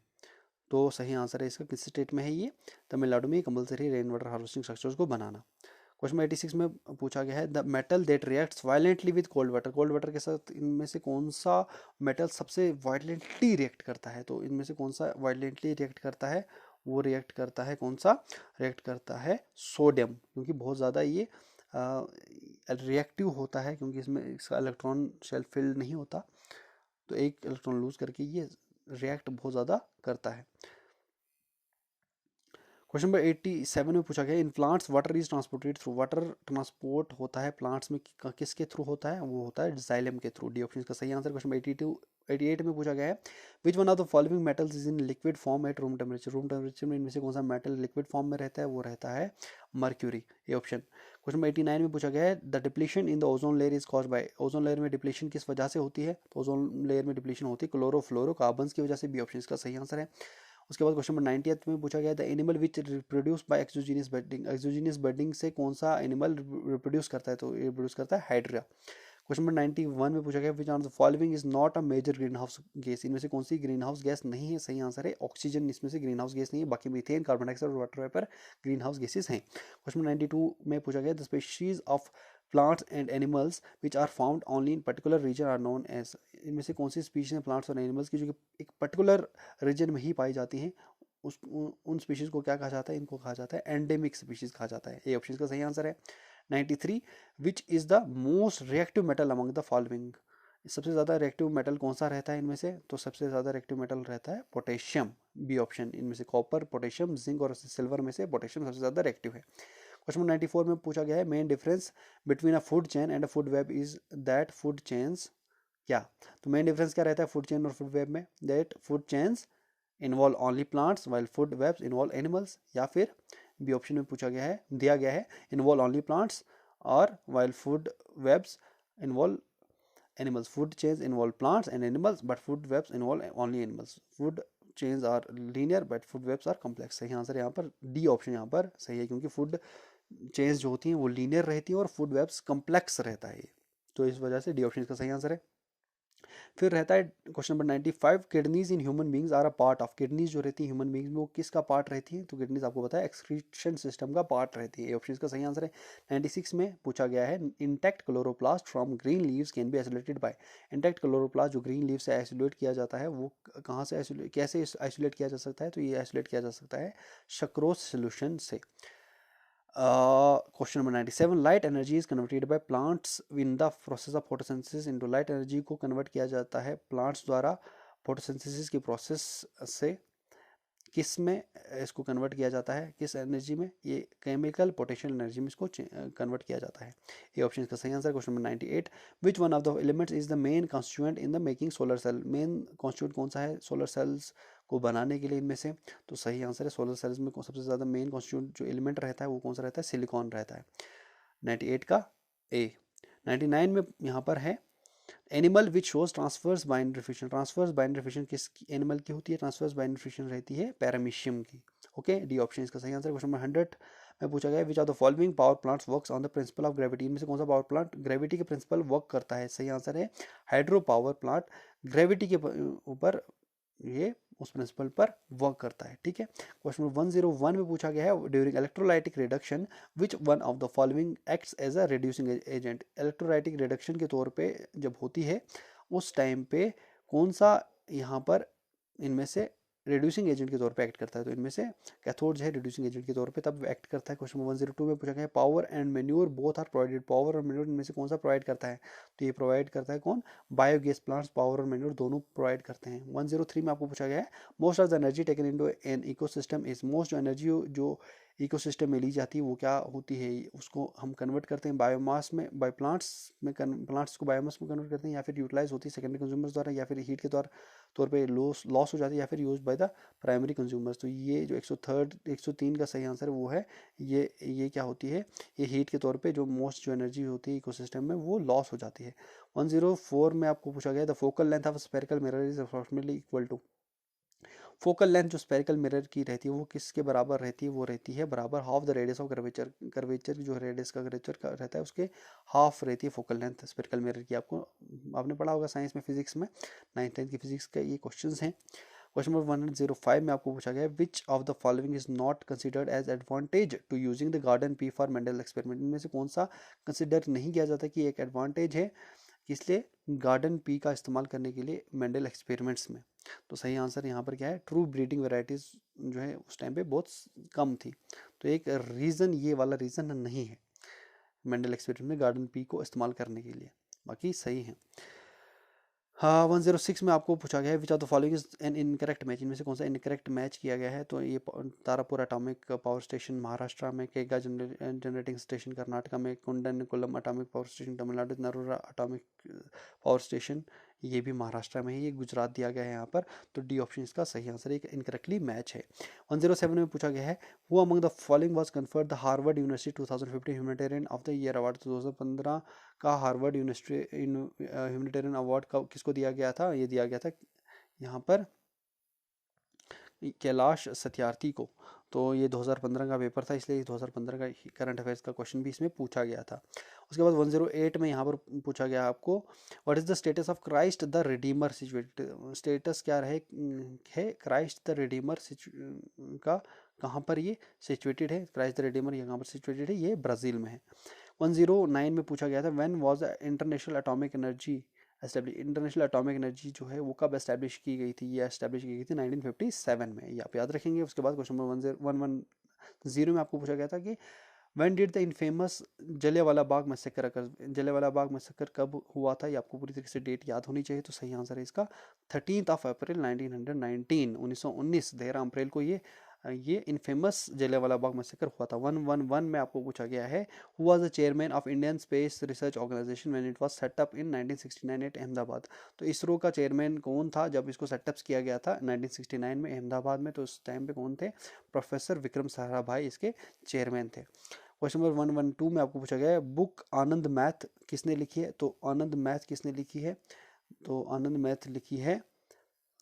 तो सही आंसर है इसका किस स्टेट में है, ये तमिलनाडु में compulsory rain water harvesting structures को बनाना। क्वेश्चन 86 में पूछा गया है the metal that reacts violently with cold water. Cold water के साथ इनमें से कौन सा मेटल सबसे वायलेंटली रिएक्ट करता है। तो इनमें से कौन सा वायलेंटली रिएक्ट करता है, वो रिएक्ट करता है कौन सा, रिएक्ट करता है सोडियम, क्योंकि बहुत ज़्यादा ये रिएक्टिव होता है, क्योंकि इसमें इसका इलेक्ट्रॉन शेल फिल्ड नहीं होता, तो एक इलेक्ट्रॉन लूज करके ये रिएक्ट बहुत ज़्यादा करता है। क्वेश्चन नंबर 87 में पूछा गया in plants water is transported through. Water transport होता है प्लांट्स में किसके थ्रू होता है, वो होता है जाइलम के थ्रू। डी ऑप्शन का सही आंसर। क्वेश्चन नंबर 88 में पूछा गया है which one of the following metals is in liquid form at room temperature. Room temperature में इनमें से कौन सा मेटल लिक्विड फॉर्म में रहता है, वो रहता है mercury, A option. Question number 89 में पूछा गया है the depletion in the ozone layer is caused by. Ozone layer में डिप्लीशन किस वजह से होती है, तो ओजोन लेयर में डिप्लीशन होती है क्लोरोफ्लोरोकार्बन्स की वजह से, बी ऑप्शन इसका सही आंसर है। उसके बाद क्वेश्चन नंबर 90th में पूछा गया, the animal which reproduce by exogenous budding, exogenous budding से कौन सा एनिमल रिप्रोड्यूस करता है, तो ये रिप्रोड्यूस करता है हाइड्रा। क्वेश्चन नंबर 91 में पूछा गया, which are the following is not a major green house gas, इनमें से कौन सी ग्रीन हाउस गैस नहीं है, सही आंसर है ऑक्सीजन, इसमें से ग्रीन हाउस गैस नहीं है, बाकी मीथेन, कार्बन डाइऑक्साइड और water vapour greenhouse gases हैं। क्वेश्चन नंबर 92 में पूछा गया, the species of plants and animals which are found only in particular region are known as, इनमें से कौन सी स्पीशीज हैं प्लांट्स और एनिमल्स की जो कि एक पर्टिकुलर रीजन में ही पाई जाती हैं, उन स्पीशीज को क्या कहा जाता है, इनको कहा जाता है एंडेमिक स्पीशीज कहा जाता है। ये ऑप्शन का सही आंसर है। 93, which is the most reactive metal among the following, सबसे ज़्यादा रिएक्टिव मेटल कौन सा रहता है इनमें से, तो सबसे ज़्यादा रिएक्टिव मेटल रहता है पोटेशियम, बी ऑप्शन, इनमें से कॉपर, पोटेशियम, जिंक और सिल्वर में से पोटेशियम सबसे ज़्यादा रिएक्टिव है। क्वेश्चन नंबर 94 में पूछा गया है, main difference between a food chain and a food web is that food chains क्या, तो मेन डिफरेंस क्या रहता है फूड चेन और फूड वेब में, that food chains involve only plants while food webs involve animals, या फिर B option में पूछा गया है, दिया गया है, इन्वॉल्व ओनली प्लांट्स और while food webs involve animals, food chains involve plants and animals but food webs involve only animals, food chains are linear but food webs are complex, सही answer यहाँ पर डी ऑप्शन यहाँ पर सही है, क्योंकि food chains जो होती हैं वो लीनियर रहती हैं और फूड वेब्स कम्प्लेक्स रहता है, तो इस वजह से डी ऑप्शन इसका सही आंसर है। फिर रहता है question number 95, kidneys in human beings are a part of, kidneys जो रहती है ह्यूमन बींग्स में वो किसका पार्ट रहती है, तो किडनीज आपको पता है एक्सक्रीशन सिस्टम का पार्ट रहती है, ये ऑप्शन का सही आंसर है। 96 में पूछा गया है, intact chloroplast from green leaves can be isolated by, intact chloroplast जो ग्रीन लीव से आइसोलेट किया जाता है वो कहाँ से कैसे आइसोलेट किया जा सकता है, तो ये आइसोलेट किया जा सकता है सक्रोज सोल्यूशन से। Question number 97, light energy is converted by plants in the process of photosynthesis into, light energy को कन्वर्ट किया जाता है प्लांट्स द्वारा फोटोसिंथेसिस की प्रोसेस से, किस में इसको कन्वर्ट किया जाता है, किस एनर्जी में, ये केमिकल पोटेंशियल एनर्जी में इसको कन्वर्ट किया जाता है, ये ऑप्शन इसका सही answer. Question number 98, which one of the elements is the main constituent in the making solar cell, main constituent कौन सा है सोलर सेल्स को बनाने के लिए इनमें से, तो सही आंसर है सोलर सेल्स में सबसे ज़्यादा मेन कॉन्स्टिट्यूएंट जो एलिमेंट रहता है वो कौन सा रहता है, सिलिकॉन रहता है, 98 का ए। 99 में यहाँ पर है, animal which shows transverse binary fission, transverse binary fission किस एनिमल की होती है, ट्रांसफर्स बाइनरी फिशन रहती है पैरामीशियम की, ओके, डी ऑप्शन इसका सही आंसर। क्वेश्चन नंबर 100 में पूछा गया, which are the following power plants works on the principle of gravity, इनमें से कौन सा पावर प्लांट ग्रेविटी के प्रिंसिपल वर्क करता है, सही आंसर है हाइड्रो पावर प्लांट, ग्रेविटी के ऊपर ये उस प्रिंसिपल पर वर्क करता है, ठीक है। क्वेश्चन नंबर 101 में पूछा गया है, during electrolytic reduction which one of the following acts as a reducing agent, electrolytic reduction के तौर पे जब होती है उस टाइम पे कौन सा यहाँ पर इनमें से रिड्यूसिंग एजेंट के तौर पे एक्ट करता है, तो इनमें से कैथोड जो है रिड्यूसिंग एजेंट के तौर पे तब एक्ट करता है। क्वेश्चन 102 में पूछा गया है, power and manure both are provided, power और मेन्योर इनमें से कौन सा प्रोवाइड करता है, तो ये प्रोवाइड करता है कौन, बायोगैस प्लांट्स पावर और मेन्योर दोनों प्रोवाइड करते हैं। 103 में आपको पूछा गया है, most of the energy taken into an ecosystem is, most जो एनर्जी जो इकोसिस्टम में ली जाती है वो क्या होती है, उसको हम कन्वर्ट करते हैं बायोमास में, बाय प्लांट्स में, प्लांट्स को बायोमास में कन्वर्ट करते हैं, या फिर यूटिलाइज होती है सेकेंडरी कंज्यूमर्स द्वारा, या फिर हीट के तौर पे लॉस हो जाती है, या फिर use by the primary consumers, तो ये जो 103 का सही आंसर वो है, ये क्या होती है, ये हीट के तौर पे जो मोस्ट जो एनर्जी होती है इकोसिस्टम में वो लॉस हो जाती है। 104 में आपको पूछा गया, the focal length of spherical mirror is approximately equal to, focal length जो स्पेरिकल मिरर की रहती है वो किसके बराबर रहती है, वो रहती है बराबर half the radius of curvature, curvature जो रेडियस का कर्वेचर का रहता है उसके हाफ रहती है फोकल लेंथ स्पेरिकल मिरर की, आपने पढ़ा होगा साइंस में, फिजिक्स में 9th-10th की फिजिक्स का ये क्वेश्चंस हैं। क्वेश्चन नंबर 105 में आपको पूछा गया है, which of the following is not considered as advantage to using the garden pea for Mendel experiment, इनमें से कौन सा कंसिडर नहीं किया जाता कि एक एडवांटेज है इसलिए गार्डन पी का इस्तेमाल करने के लिए मेंडल एक्सपेरिमेंट्स में, तो सही आंसर यहाँ पर क्या है, ट्रू ब्रीडिंग वेराइटीज़ जो है उस टाइम पे बहुत कम थी, तो एक रीज़न ये वाला रीज़न नहीं है मेंडल एक्सपेरिमेंट में गार्डन पी को इस्तेमाल करने के लिए, बाकी सही है। हाँ 106 में आपको पूछा गया है, which of the following is an incorrect match, इनमें से कौन सा इनकरेक्ट मैच किया गया है, तो ये Tarapur atomic power station Maharashtra में, केगा जनरेटिंग स्टेशन कर्नाटका में, Kudankulam atomic power station Tamil Nadu, Narora atomic power station ये भी महाराष्ट्र में है, ये गुजरात दिया गया है यहाँ पर, तो डी ऑप्शन इसका सही आंसर एक इनकरेक्टली मैच है। 107 में पूछा गया है, who among the following was conferred the Harvard university 2015 humanitarian of the year award, 2015 का हार्वर्ड यूनिवर्सिटी ह्यूमैनिटेरियन अवार्ड का किसको दिया गया था, ये दिया गया था यहाँ पर कैलाश सत्यार्थी को। तो ये 2015 का पेपर था, इसलिए 2015 का करंट अफेयर्स का क्वेश्चन भी इसमें पूछा गया था। उसके बाद 108 में यहाँ पर पूछा गया आपको, what is the status of Christ the Redeemer situated, status क्या रहे है क्राइस्ट द रिडीमर का, कहाँ पर ये सिचुएटेड है, क्राइस्ट द रिडीमर ये कहाँ पर सिचुएटेड है, ये ब्राज़ील में है। 109 में पूछा गया था, when was the international atomic energy establish, international atomic energy जो है वो कब एस्टेब्लिश की गई थी, ये एस्टेब्लिश की गई थी 1957 में, ये आप याद रखेंगे। उसके बाद क्वेश्चन नंबर 110 में आपको पूछा गया था कि when did the infamous Jallianwala Bagh massacre occur, Jallianwala Bagh massacre कब हुआ था, ये आपको पूरी तरीके से डेट याद होनी चाहिए। तो सही आंसर है इसका 13 अप्रैल 1919, 1919 13 अप्रैल को ये इनफेमस जलियांवाला बाग मैसेकर हुआ था। 111 में आपको पूछा गया है, who was the chairman of Indian space research organisation when it was set up in 1969 at Ahmedabad. तो इसरो का चेयरमैन कौन था जब इसको सेटअप किया गया था 1969 में अहमदाबाद में, तो उस टाइम पे कौन थे, प्रोफेसर विक्रम साराभाई इसके चेयरमैन थे। क्वेश्चन नंबर 112 में आपको पूछा गया है, बुक आनंद मैथ किसने लिखी है, तो आनंद मैथ किसने लिखी है, तो आनंद मैथ लिखी है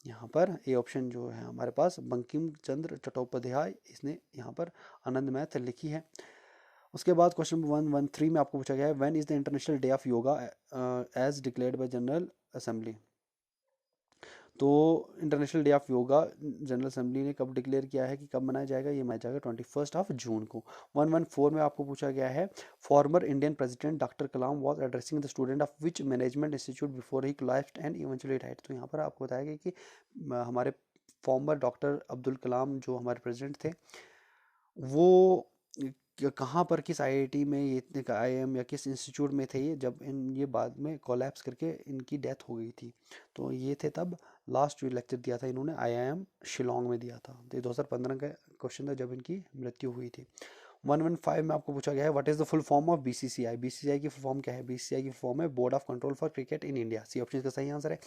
यहाँ पर ए ऑप्शन जो है हमारे पास, बंकिम चंद्र चट्टोपाध्याय, इसने यहाँ पर आनंद मैथ लिखी है। उसके बाद क्वेश्चन 113 में आपको पूछा गया है, when is the international day of yoga as declared by general assembly. तो international day of yoga general assembly ने कब डिक्लेयर किया है कि कब मनाया जाएगा, ये मनाया जाएगा 21 जून को। 114 में आपको पूछा गया है, former Indian president doctor Kalam was addressing the student of which management institute before he collapsed and eventually died. तो यहाँ पर आपको बताया गया कि हमारे फॉर्मर डॉक्टर अब्दुल कलाम जो हमारे प्रेसिडेंट थे, वो कहाँ पर किस आईआईटी में, ये आईआईएम या किस इंस्टीट्यूट में थे ये, जब ये बाद में कोलैप्स करके इनकी डेथ हो गई थी। तो ये थे तब, लास्ट जो लेक्चर दिया था इन्होंने आईआईएम शिलोंग में दिया था। तो ये 2015 का क्वेश्चन था जब इनकी मृत्यु हुई थी। 115 में आपको पूछा गया है, what is the full form of BCCI, BCCI की फुल फॉर्म क्या है, बीसीसीआई की फॉर्म है board of control for cricket in India, C option का सही आंसर है।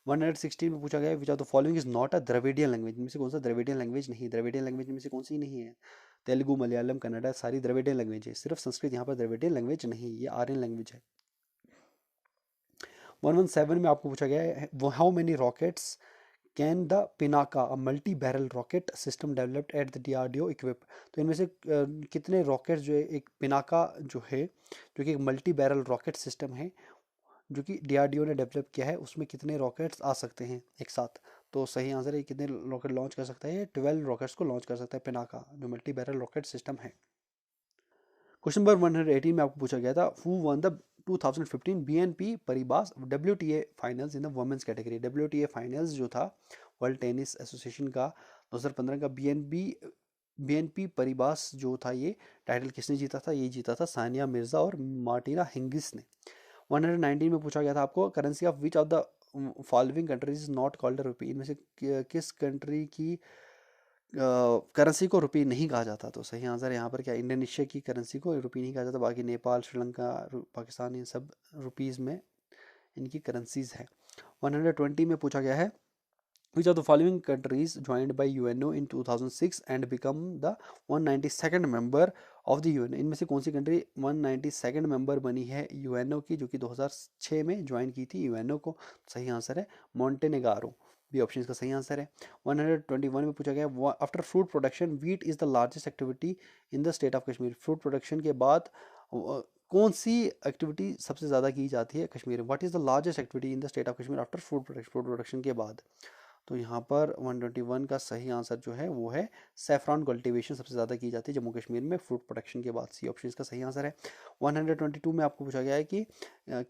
116 में पूछा गया है, which of the following is not a Dravidian language, में से कौन सा द्रविडियन लैंग्वेज नहीं, द्रविडियन लैंग्वेज में से कौन सी नहीं है, तेलुगु मलयालम कन्नड़ा सारी द्रविडियन लैंग्वेज है, सिर्फ संस्कृत यहाँ पर द्रविडियन लैंग्वेज नहीं, ये आर्यन लैंग्वेज है। 117 में आपको पूछा गया है, how many rockets can the Pinaka a multi barrel rocket system developed at the DRDO equip. तो इनमें से कितने रॉकेट्स जो है, एक पिनाका जो है जो कि एक मल्टी बैरल रॉकेट सिस्टम है जो कि डीआरडीओ ने डेवलप किया है, उसमें कितने रॉकेट्स आ सकते हैं एक साथ। तो सही आंसर है, कितने रॉकेट लॉन्च कर सकता है, ये 12 रॉकेट्स को लॉन्च कर सकता है पिनाका जो मल्टी बैरल रॉकेट सिस्टम है। क्वेश्चन नंबर 118 में आपको पूछा गया था, who won the 2015 BNP Paribas WTA finals in the women's category. WTA finals जो था वर्ल्ड टेनिस एसोसिएशन का 2015 का बीएनपी परिबास जो था, ये टाइटल किसने जीता था, ये जीता था सानिया मिर्जा और मार्टिना हिंगिस ने। 119 में पूछा गया था आपको, currency of which of the following countries is not called rupee, इनमें से किस कंट्री की करेंसी को रुपी नहीं कहा जाता। तो सही आंसर यहाँ पर क्या, इंडोनेशिया की करेंसी को रुपी नहीं कहा जाता, बाकी नेपाल श्रीलंका पाकिस्तान इन सब रुपीज़ में इनकी करेंसीज है। 120 में पूछा गया है, which of the following countries joined by UNO in 2006 and become the 192nd member of the UN। इनमें से कौन सी कंट्री 192nd मेंबर बनी है यूएनओ की, जो कि 2006 में ज्वाइन की थी यूएनओ को। सही आंसर है मोंटेनेगारो, बी ऑप्शन इसका सही आंसर है। 121 में पूछा गया, after fruit production wheat is the largest activity in the state of Kashmir. Fruit production के बाद कौन सी एक्टिविटी सबसे ज़्यादा की जाती है कश्मीर में, what is the largest activity in the state of Kashmir after fruit production के बाद। तो यहाँ पर 121 का सही आंसर जो है वो है सैफरॉन कल्टीवेशन सबसे ज़्यादा की जाती है जम्मू कश्मीर में फ्रूट प्रोडक्शन के बाद, सी ऑप्शन इसका सही आंसर है। 122 में आपको पूछा गया है कि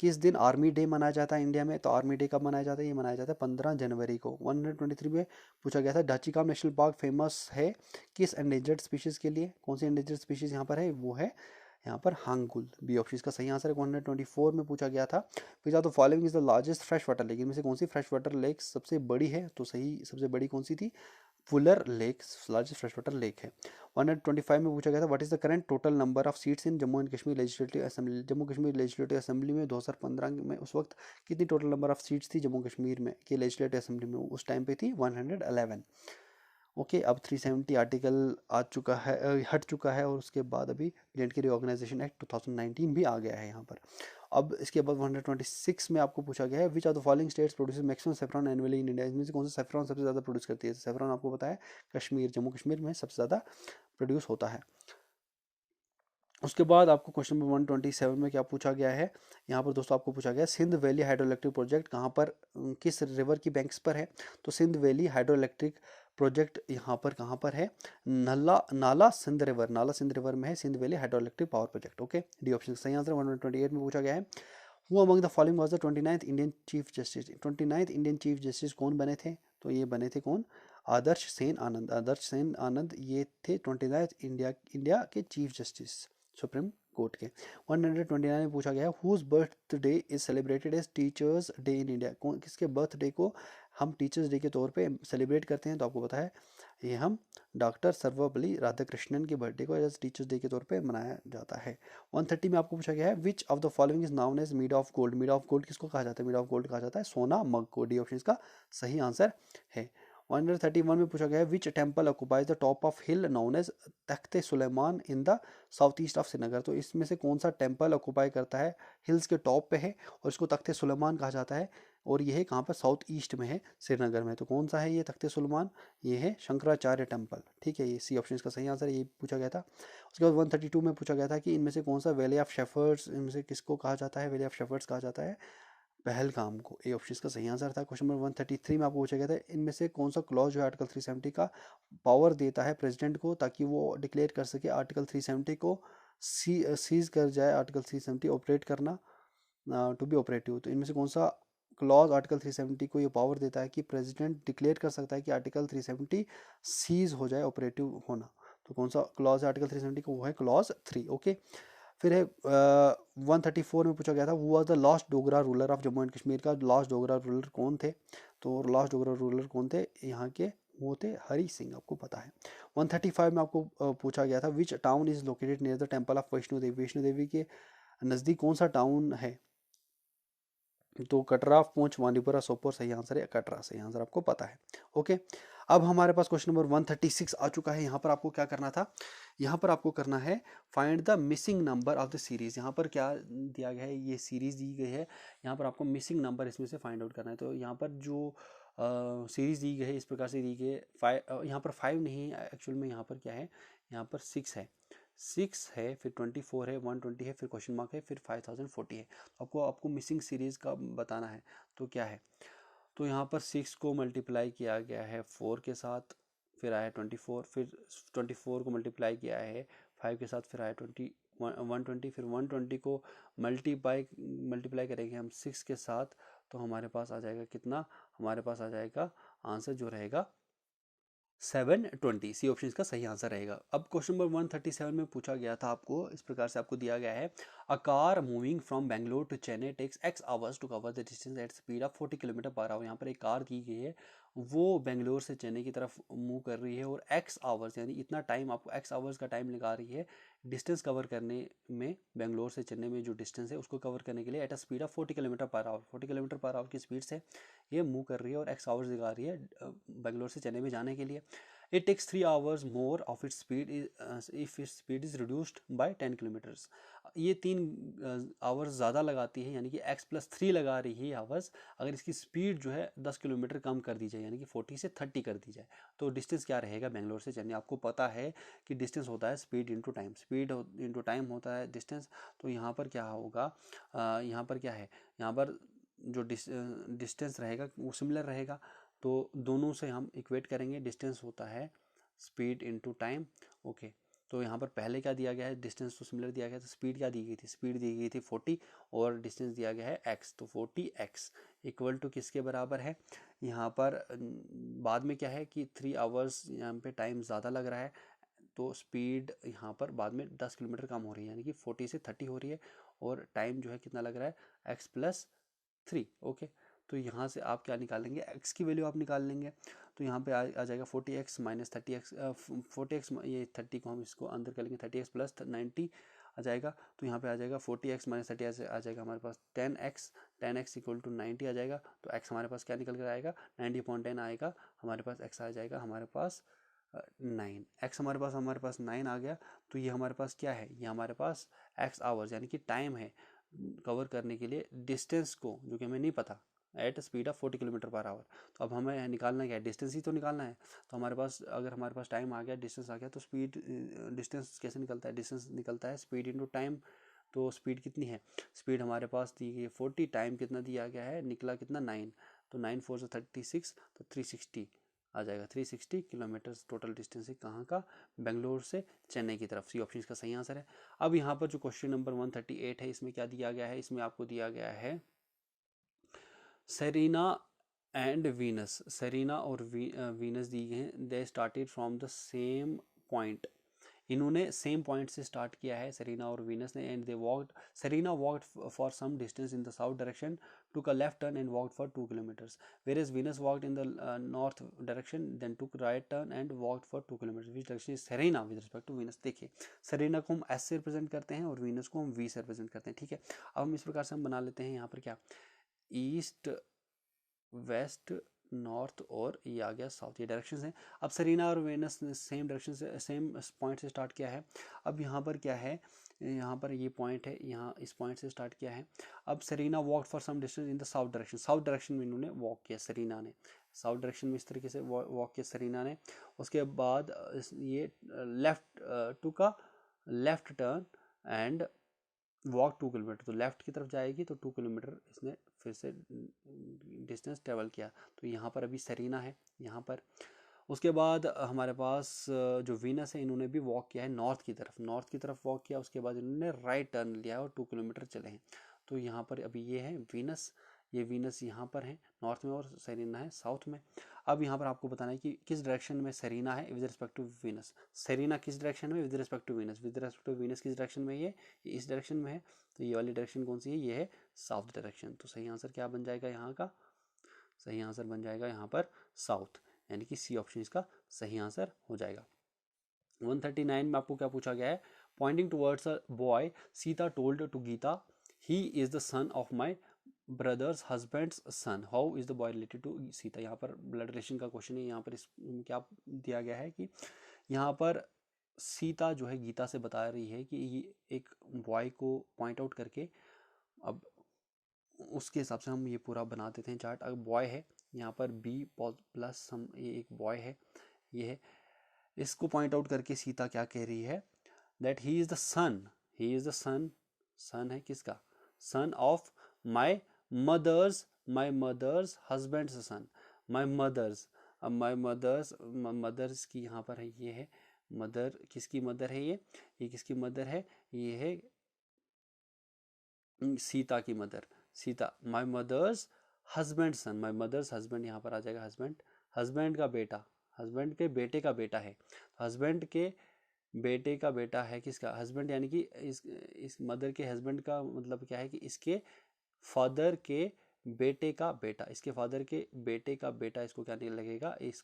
किस दिन आर्मी डे मनाया जाता है इंडिया में। तो आर्मी डे कब मनाया जाता है, ये मनाया जाता है 15 जनवरी को। 123 में पूछा गया था, डाचीकाम नेशनल पार्क फेमस है किस एंडेंजर्ड स्पीशीज़ के लिए, कौन सी एंडेंजर्ड स्पीशीज़ यहाँ पर है, वो है यहाँ पर हांगुल, बी ऑप्शन इसका सही आंसर है। 124 में पूछा गया था, which are the following is the largest fresh water lake, इनमें से कौन सी फ्रेश वाटर लेक सबसे बड़ी है। तो सही सबसे बड़ी कौन सी थी, Wular lake largest fresh water lake है। 125 में पूछा गया था, what is the current total number of seats in Jammu and Kashmir legislative assembly. Jammu Kashmir legislative assembly में 2015 में उस वक्त कितनी टोटल नंबर ऑफ सीट्स थी जम्मू कश्मीर में कि लेजिस्लेटिव असेंबली में, उस टाइम पे थी 111। ओके, अब 370 आर्टिकल आ चुका है, हट चुका है, और उसके बाद अभी जे.एंड.के रीऑर्गेनाइजेशन एक्ट 2019 भी आ गया है यहाँ पर। अब इसके बाद 126 में आपको पूछा गया है which of the following states produce maximum saffron annually in India, इसमें से कौन सा सेफ्रॉन सबसे ज़्यादा प्रोड्यूस करती है। सेफ्रॉन आपको पता है कश्मीर, जम्मू कश्मीर में सबसे ज़्यादा प्रोड्यूस होता है। उसके बाद आपको क्वेश्चन नंबर 127 में क्या पूछा गया है, यहाँ पर दोस्तों आपको पूछा गया Sindh valley hydroelectric project कहाँ पर, किस रिवर की बैंक्स पर है। तो Sindh valley hydroelectric project यहाँ पर कहाँ पर है, नाला सिंध रिवर, नाला सिंध रिवर में है Sindh valley hydroelectric power project. Okay, D option सही आंसर। 128 में पूछा गया है who among the following was the 29th Indian chief justice, 29th Indian chief justice कौन बने थे। तो ये बने थे कौन, आदर्श सेन आनंद, आदर्श सेन आनंद ये थे 29th इंडिया के चीफ जस्टिस सुप्रीम कोर्ट के। 129 में पूछा गया है whose birthday is celebrated as teachers day in India, कौन किसके बर्थडे को हम टीचर्स डे के तौर पे सेलिब्रेट करते हैं। तो आपको पता है ये हम डॉक्टर सर्वपल्ली राधाकृष्णन के बर्थडे को एज टीचर्स डे के तौर पे मनाया जाता है। 130 में आपको पूछा गया है which of the following is known as mead of gold, mead of gold किसको कहा जाता है, मीड ऑफ गोल्ड कहा जाता है सोना मग को। डी ऑप्शन इसका सही आंसर है। 131 में पूछा गया है which temple occupies the top of hill known as Takhte Sulaiman in the south east of Srinagar. तो इसमें से कौन सा टेम्पल ऑक्युपाई करता है, हिल्स के टॉप पे है और इसको तख्ते सुलेमान कहा जाता है, और ये है कहाँ पर, साउथ ईस्ट में है श्रीनगर में। तो कौन सा है ये तख्ते सुलेमान, ये है शंकराचार्य टेम्पल। ठीक है, ये सी ऑप्शन इसका सही आंसर है, ये पूछा गया था। उसके बाद 132 में पूछा गया था कि इनमें से कौन सा वैली ऑफ शेफर्ड्स, इनमें से किसको कहा जाता है, वैली ऑफ शेफर्ड्स कहा जाता है पहलगाम को। ए ऑप्शन का सही आंसर था। क्वेश्चन नंबर 133 में आपको पूछा गया था इनमें से कौन सा क्लॉज जो है आर्टिकल 370 का पावर देता है प्रेसिडेंट को ताकि वो डिक्लेयर कर सके आर्टिकल 370 को सीज कर जाए, आर्टिकल 370 ऑपरेट करना टू बी ऑपरेटिव। तो इनमें से कौन सा क्लॉज आर्टिकल 370 को ये पावर देता है कि प्रेसिडेंट डिक्लेयर कर सकता है कि आर्टिकल 370 सीज हो जाए, ऑपरेटिव होना। तो कौन सा क्लॉज है आर्टिकल 370 को, वो है क्लॉज 3। ओके, फिर है 134 में पूछा गया था वो was the last Dogra ruler of Jammu and Kashmir, का लास्ट डोगरा रूलर कौन थे। तो लास्ट डोगरा रूलर कौन थे यहाँ के, वो थे हरी सिंह, आपको पता है। 135 में आपको पूछा गया था which town is located near the temple of Vaishno Devi, Vaishno Devi के नज़दीक कौन सा टाउन है। तो कटरा, पूंछ, बांदीपुरा, सोपोर सही आंसर है कटरा, सही आंसर आपको पता है। ओके, अब हमारे पास क्वेश्चन नंबर 136 आ चुका है। यहाँ पर आपको क्या करना था, यहाँ पर आपको करना है find the missing number of the series. यहाँ पर क्या दिया गया है, ये सीरीज दी गई है, यहाँ पर आपको मिसिंग नंबर इसमें से फाइंड आउट करना है। तो यहाँ पर जो सीरीज दी गई है इस प्रकार से दी गई है, यहाँ पर 5 नहीं है एक्चुअल में, यहाँ पर क्या है, यहाँ पर 6 है, 6 है, फिर 24 है, 120 है, फिर क्वेश्चन मार्क है, फिर 5040 है। आपको आपको मिसिंग सीरीज का बताना है। तो क्या है, तो यहाँ पर 6 को मल्टीप्लाई किया गया है 4 के साथ, फिर आया 24, फिर 24 को मल्टीप्लाई किया है 5 के साथ, फिर आया 120, फिर 120 को मल्टीप्लाई करेंगे हम 6 के साथ, तो हमारे पास आ जाएगा कितना, हमारे पास आ जाएगा आंसर जो रहेगा 720। सी ऑप्शन इसका सही आंसर रहेगा। अब क्वेश्चन नंबर 137 में पूछा गया था आपको, इस प्रकार से आपको दिया गया है a car moving from Bangalore to Chennai takes x hours to cover the distance at speed of 40 kilometre per hour. यहाँ पर एक कार दी गई है, वो बेंगलोर से चेन्नई की तरफ मूव कर रही है और x आवर्स यानी इतना टाइम, आपको x आवर्स का टाइम लगा रही है डिस्टेंस कवर करने में। बेंगलोर से चेन्नई में जो डिस्टेंस है उसको कवर करने के लिए at a speed of 40 kilometre per our, 40 kilometre per our की स्पीड से ये मूव कर रही है और x आवर्स दिखा रही है बेंगलोर से चेन्नई में जाने के लिए। It takes 3 hours more of its speed if its speed is reduced by 10 kilometers। ये 3 आवर्स ज़्यादा लगाती है, यानी कि x+3 लगा रही है आवर्स, अगर इसकी स्पीड जो है 10 किलोमीटर कम कर दी जाए, यानी कि 40 से 30 कर दी जाए। तो डिस्टेंस क्या रहेगा बेंगलोर से चेन्नई, आपको पता है कि डिस्टेंस होता है speed into time, speed into time होता है डिस्टेंस। तो यहाँ पर क्या होगा, यहाँ पर क्या है, यहाँ पर जो डिस्टेंस रहेगा वो सिमिलर रहेगा, तो दोनों से हम इक्वेट करेंगे। डिस्टेंस होता है स्पीड इनटू टाइम। ओके, तो यहाँ पर पहले क्या दिया गया है, डिस्टेंस तो सिमिलर दिया गया था, स्पीड क्या दी गई थी, स्पीड दी गई थी 40 और डिस्टेंस दिया गया है x, तो 40x इक्वल टू किसके बराबर है। यहाँ पर बाद में क्या है कि 3 आवर्स यहाँ पे टाइम ज़्यादा लग रहा है, तो स्पीड यहाँ पर बाद में 10 किलोमीटर कम हो रही है, यानी कि 40 से 30 हो रही है, और टाइम जो है कितना लग रहा है x+3। ओके, तो यहाँ से आप क्या निकालेंगे, x की वैल्यू आप निकाल लेंगे। तो यहाँ पे आ जाएगा 40x माइनस 30x, 40x ये 30 को हम इसको अंदर कर लेंगे, 30x प्लस 90 आ जाएगा। तो यहाँ पे आ जाएगा 40x माइनस 30 आ जाएगा हमारे पास 10x इक्वल टू 90 आ जाएगा। तो x हमारे पास क्या निकल कर आएगा, 90/10 आएगा हमारे पास, x आ जाएगा हमारे पास 9, x हमारे पास 9 आ गया। तो ये हमारे पास क्या है, ये हमारे पास x आवर्स यानी कि टाइम है, कवर करने के लिए डिस्टेंस को, जो कि हमें नहीं पता, at speed of 40 kilometre per hour. तो अब हमें निकालना क्या है, डिस्टेंस ही तो निकालना है। तो हमारे पास, अगर हमारे पास टाइम आ गया, डिस्टेंस आ गया, तो स्पीड, डिस्टेंस कैसे निकलता है, डिस्टेंस निकलता है स्पीड इंटू टाइम। तो स्पीड कितनी है, स्पीड हमारे पास दी गई 40, टाइम कितना दिया गया है, निकला कितना 9, तो 9 4 36, तो 360 आ जाएगा। 360 किलोमीटर टोटल डिस्टेंस है, कहाँ का, बेंगलोर से चेन्नई की तरफ। सी ऑप्शन इसका सही आंसर है। अब यहाँ पर जो क्वेश्चन नंबर 138 है, इसमें क्या दिया गया है, इसमें आपको दिया गया है सेरेना एंड वीनस, सेरेना और वीनस दी गए हैं। They started from the same point, इन्होंने सेम पॉइंट से स्टार्ट किया है, सेरेना और वीनस ने। And they walked, Serena walked for some distance in the south direction, took a left turn and walked for 2 kilometers, whereas Venus walked in the north direction, then took right turn and walked for 2 kilometers. which direction is Serena with respect to Venus? देखिए, Serena को हम S से represent करते हैं और Venus को हम V से रिप्रेजेंट करते हैं, ठीक है। अब हम इस प्रकार से हम बना लेते हैं यहाँ पर क्या, ईस्ट, वेस्ट, नॉर्थ और ये आ गया साउथ, ये डायरेक्शंस हैं। अब सेरेना और वेनस ने सेम डायरेक्शन से, सेम पॉइंट से स्टार्ट किया है। अब यहाँ पर क्या है, यहाँ पर ये पॉइंट है, यहाँ इस पॉइंट से स्टार्ट किया है। अब Serena walk for some distance in the south direction, south direction में इन्होंने वॉक किया, सेरेना ने साउथ डायरेक्शन में इस तरीके से वॉक किया सेरेना ने। उसके बाद ये लेफ्ट टू का left turn and walk 2 kilometre, तो लेफ्ट की तरफ जाएगी तो 2 किलोमीटर इसने फिर से डिस्टेंस ट्रेवल किया। तो यहाँ पर अभी सेरेना है यहाँ पर। उसके बाद हमारे पास जो वीनस है, इन्होंने भी वॉक किया है नॉर्थ की तरफ, नॉर्थ की तरफ वॉक किया। उसके बाद इन्होंने राइट टर्न लिया और 2 किलोमीटर चले हैं। तो यहाँ पर अभी ये है वीनस, ये वीनस यहाँ पर है नॉर्थ में और सेरेना है साउथ में। अब यहाँ पर आपको बताना है कि किस डायरेक्शन में सेरेना है with respect to Venus, Serena किस डायरेक्शन में with respect to Venus, with respect to Venus किस डायरेक्शन में, ये इस डायरेक्शन में है। तो ये वाली डायरेक्शन कौन सी है, ये है साउथ डायरेक्शन। तो सही आंसर क्या बन जाएगा यहाँ का, सही आंसर बन जाएगा यहाँ पर साउथ, यानी कि सी ऑप्शन इसका सही आंसर हो जाएगा। 139 में आपको क्या पूछा गया है, pointing towards a boy Sita told to Gita he is the son of my brother's husband's son, how is the boy related to Sita. यहाँ पर ब्लड रिलेशन का क्वेश्चन है। यहाँ पर इस क्या दिया गया है कि यहाँ पर सीता जो है गीता से बता रही है कि ये एक बॉय को पॉइंट आउट करके, अब उसके हिसाब से हम ये पूरा बना देते हैं चार्ट। अगर बॉय है यहाँ पर बी प्लस हम, ये एक बॉय है, ये है, इसको पॉइंट आउट करके सीता क्या कह रही है, that he is the son, he is the son, son है किसका, son of my mother's husband's son, my mother's. अब माई मदर्स, मदर्स की यहाँ पर है, ये है मदर, किसकी मदर है, ये किसकी मदर है, ये है सीता की mother, Sita, my mother's husband son, my mother's husband यहाँ पर आ जाएगा हस्बैंड, हस्बैंड का बेटा, हस्बैंड के बेटे का बेटा है, हस्बैंड के बेटे का बेटा है किसका, हस्बैंड, यानी कि इस मदर के हस्बैंड का मतलब क्या है कि इसके फादर के बेटे का बेटा, इसके फादर के बेटे का बेटा, इसको क्या नहीं लगेगा, इस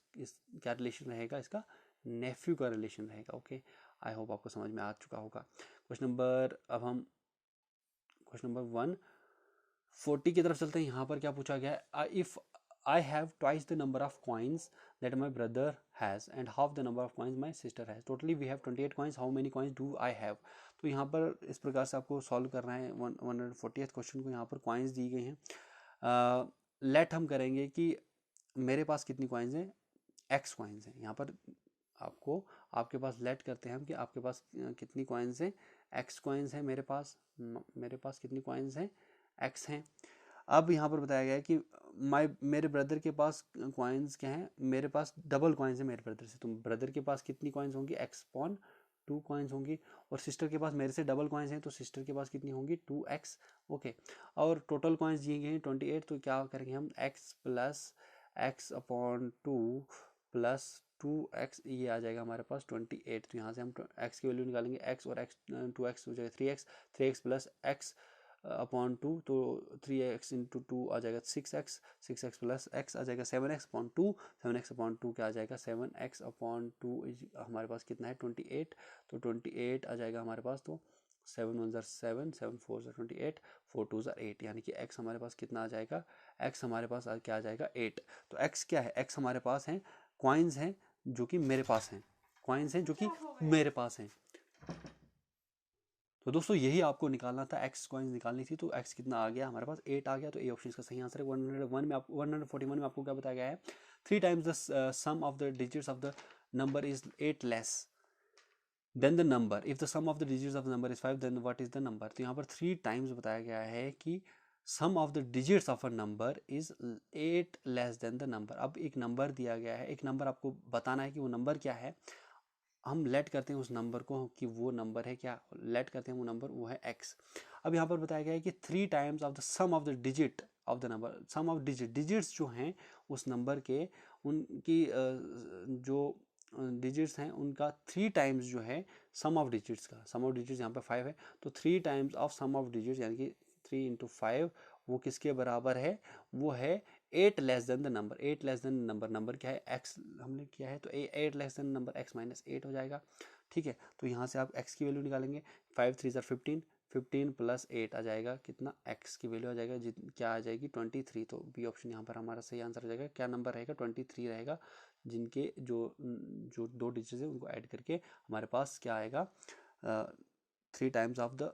क्या रिलेशन रहेगा, इसका नेफ्यू का रिलेशन रहेगा। ओके, आई होप आपको समझ में आ चुका होगा। क्वेश्चन नंबर, अब हम क्वेश्चन नंबर 140 की तरफ चलते हैं। यहाँ पर क्या पूछा गया है, if I have twice the number of coins that my brother has and half the number of coins my sister has. Totally we have 28 coins. How many coins do I have? तो यहाँ पर इस प्रकार से आपको solve करना है 140th question को। यहाँ पर कॉइन्स दी गई हैं। लेट हम करेंगे कि मेरे पास कितनी कॉइन्स हैं, एक्स कॉइन्स हैं। यहाँ पर आपको, आपके पास लेट करते हैं हम कि आपके पास कितनी कॉइन्स हैं, एक्स कॉइन्स हैं मेरे पास कितनी कॉइन्स हैं, एक्स हैं। अब यहाँ पर बताया गया है कि मेरे ब्रदर के पास कॉइन्स क्या हैं, मेरे पास डबल कॉइन्स हैं मेरे ब्रदर से। तो ब्रदर के पास कितनी कॉइन्स होंगी, x/2 कॉइन्स होंगी। और सिस्टर के पास मेरे से डबल कॉइन्स हैं, तो सिस्टर के पास कितनी होंगी, 2x। ओके, और टोटल कॉइन्स दिए गए हैं 28। तो क्या करेंगे हम, x plus x/2 plus 2x, ये आ जाएगा हमारे पास 28। तो यहाँ से हम x की वैल्यू निकालेंगे, x और x 2x हो जाएगा 3x प्लस x/2, तो 3x इंटू 2 आ जाएगा 6x प्लस x आ जाएगा 7x/2, 7x/2 क्या आ जाएगा 7x/2 हमारे पास कितना है 28। तो 28 आ जाएगा हमारे पास। तो 7 1 7, 7 4 28, 4 2 8, यानी कि x हमारे पास कितना आ जाएगा, x हमारे पास क्या आ जाएगा 8। तो x क्या है, x हमारे पास है कॉइन्स हैं जो कि मेरे पास हैं, कॉइन्स हैं जो कि मेरे पास हैं। तो दोस्तों यही आपको निकालना था, एक्स कॉइन्स निकालनी थी। तो एक्स कितना आ गया हमारे पास, 8 आ गया। तो ए ऑप्शन का सही आंसर है। 101 में आपको 141 में आपको क्या बताया गया है, 3 times the sum of the digits of the number is 8 less than the number, if the sum of the digits of the number is 5 then what is the number. तो यहाँ पर 3 टाइम्स बताया गया है कि sum of the digits of a number is 8 less than the number. अब एक number दिया गया है, एक नंबर आपको बताना है कि वो नंबर क्या है। हम लेट करते हैं उस नंबर को कि वो नंबर है क्या, लेट करते हैं वो नंबर वो है x। अब यहाँ पर बताया गया है कि 3 times of the sum of the digit of the number, sum of digits जो हैं उस नंबर के, उनकी जो डिजिट्स हैं उनका 3 टाइम्स जो है सम ऑफ डिजिट्स का, सम ऑफ डिजिट्स यहाँ पे 5 है, तो 3 times of sum of digits यानी कि 3 इंटू 5 वो किसके बराबर है, वो है 8 less than the number. 8 less then number, number क्या है x हमने किया है, तो 8 less then number x minus 8 हो जाएगा। ठीक है, तो यहाँ से आप x की वैल्यू निकालेंगे, 5 3 15, 15 प्लस 8 आ जाएगा कितना, x की वैल्यू आ जाएगा क्या आ जाएगी 23। तो बी ऑप्शन यहाँ पर हमारा सही आंसर हो जाएगा। क्या नंबर रहेगा, 23 रहेगा, जिनके जो जो 2 डिजिट है उनको ऐड करके हमारे पास क्या आएगा, 3 times of the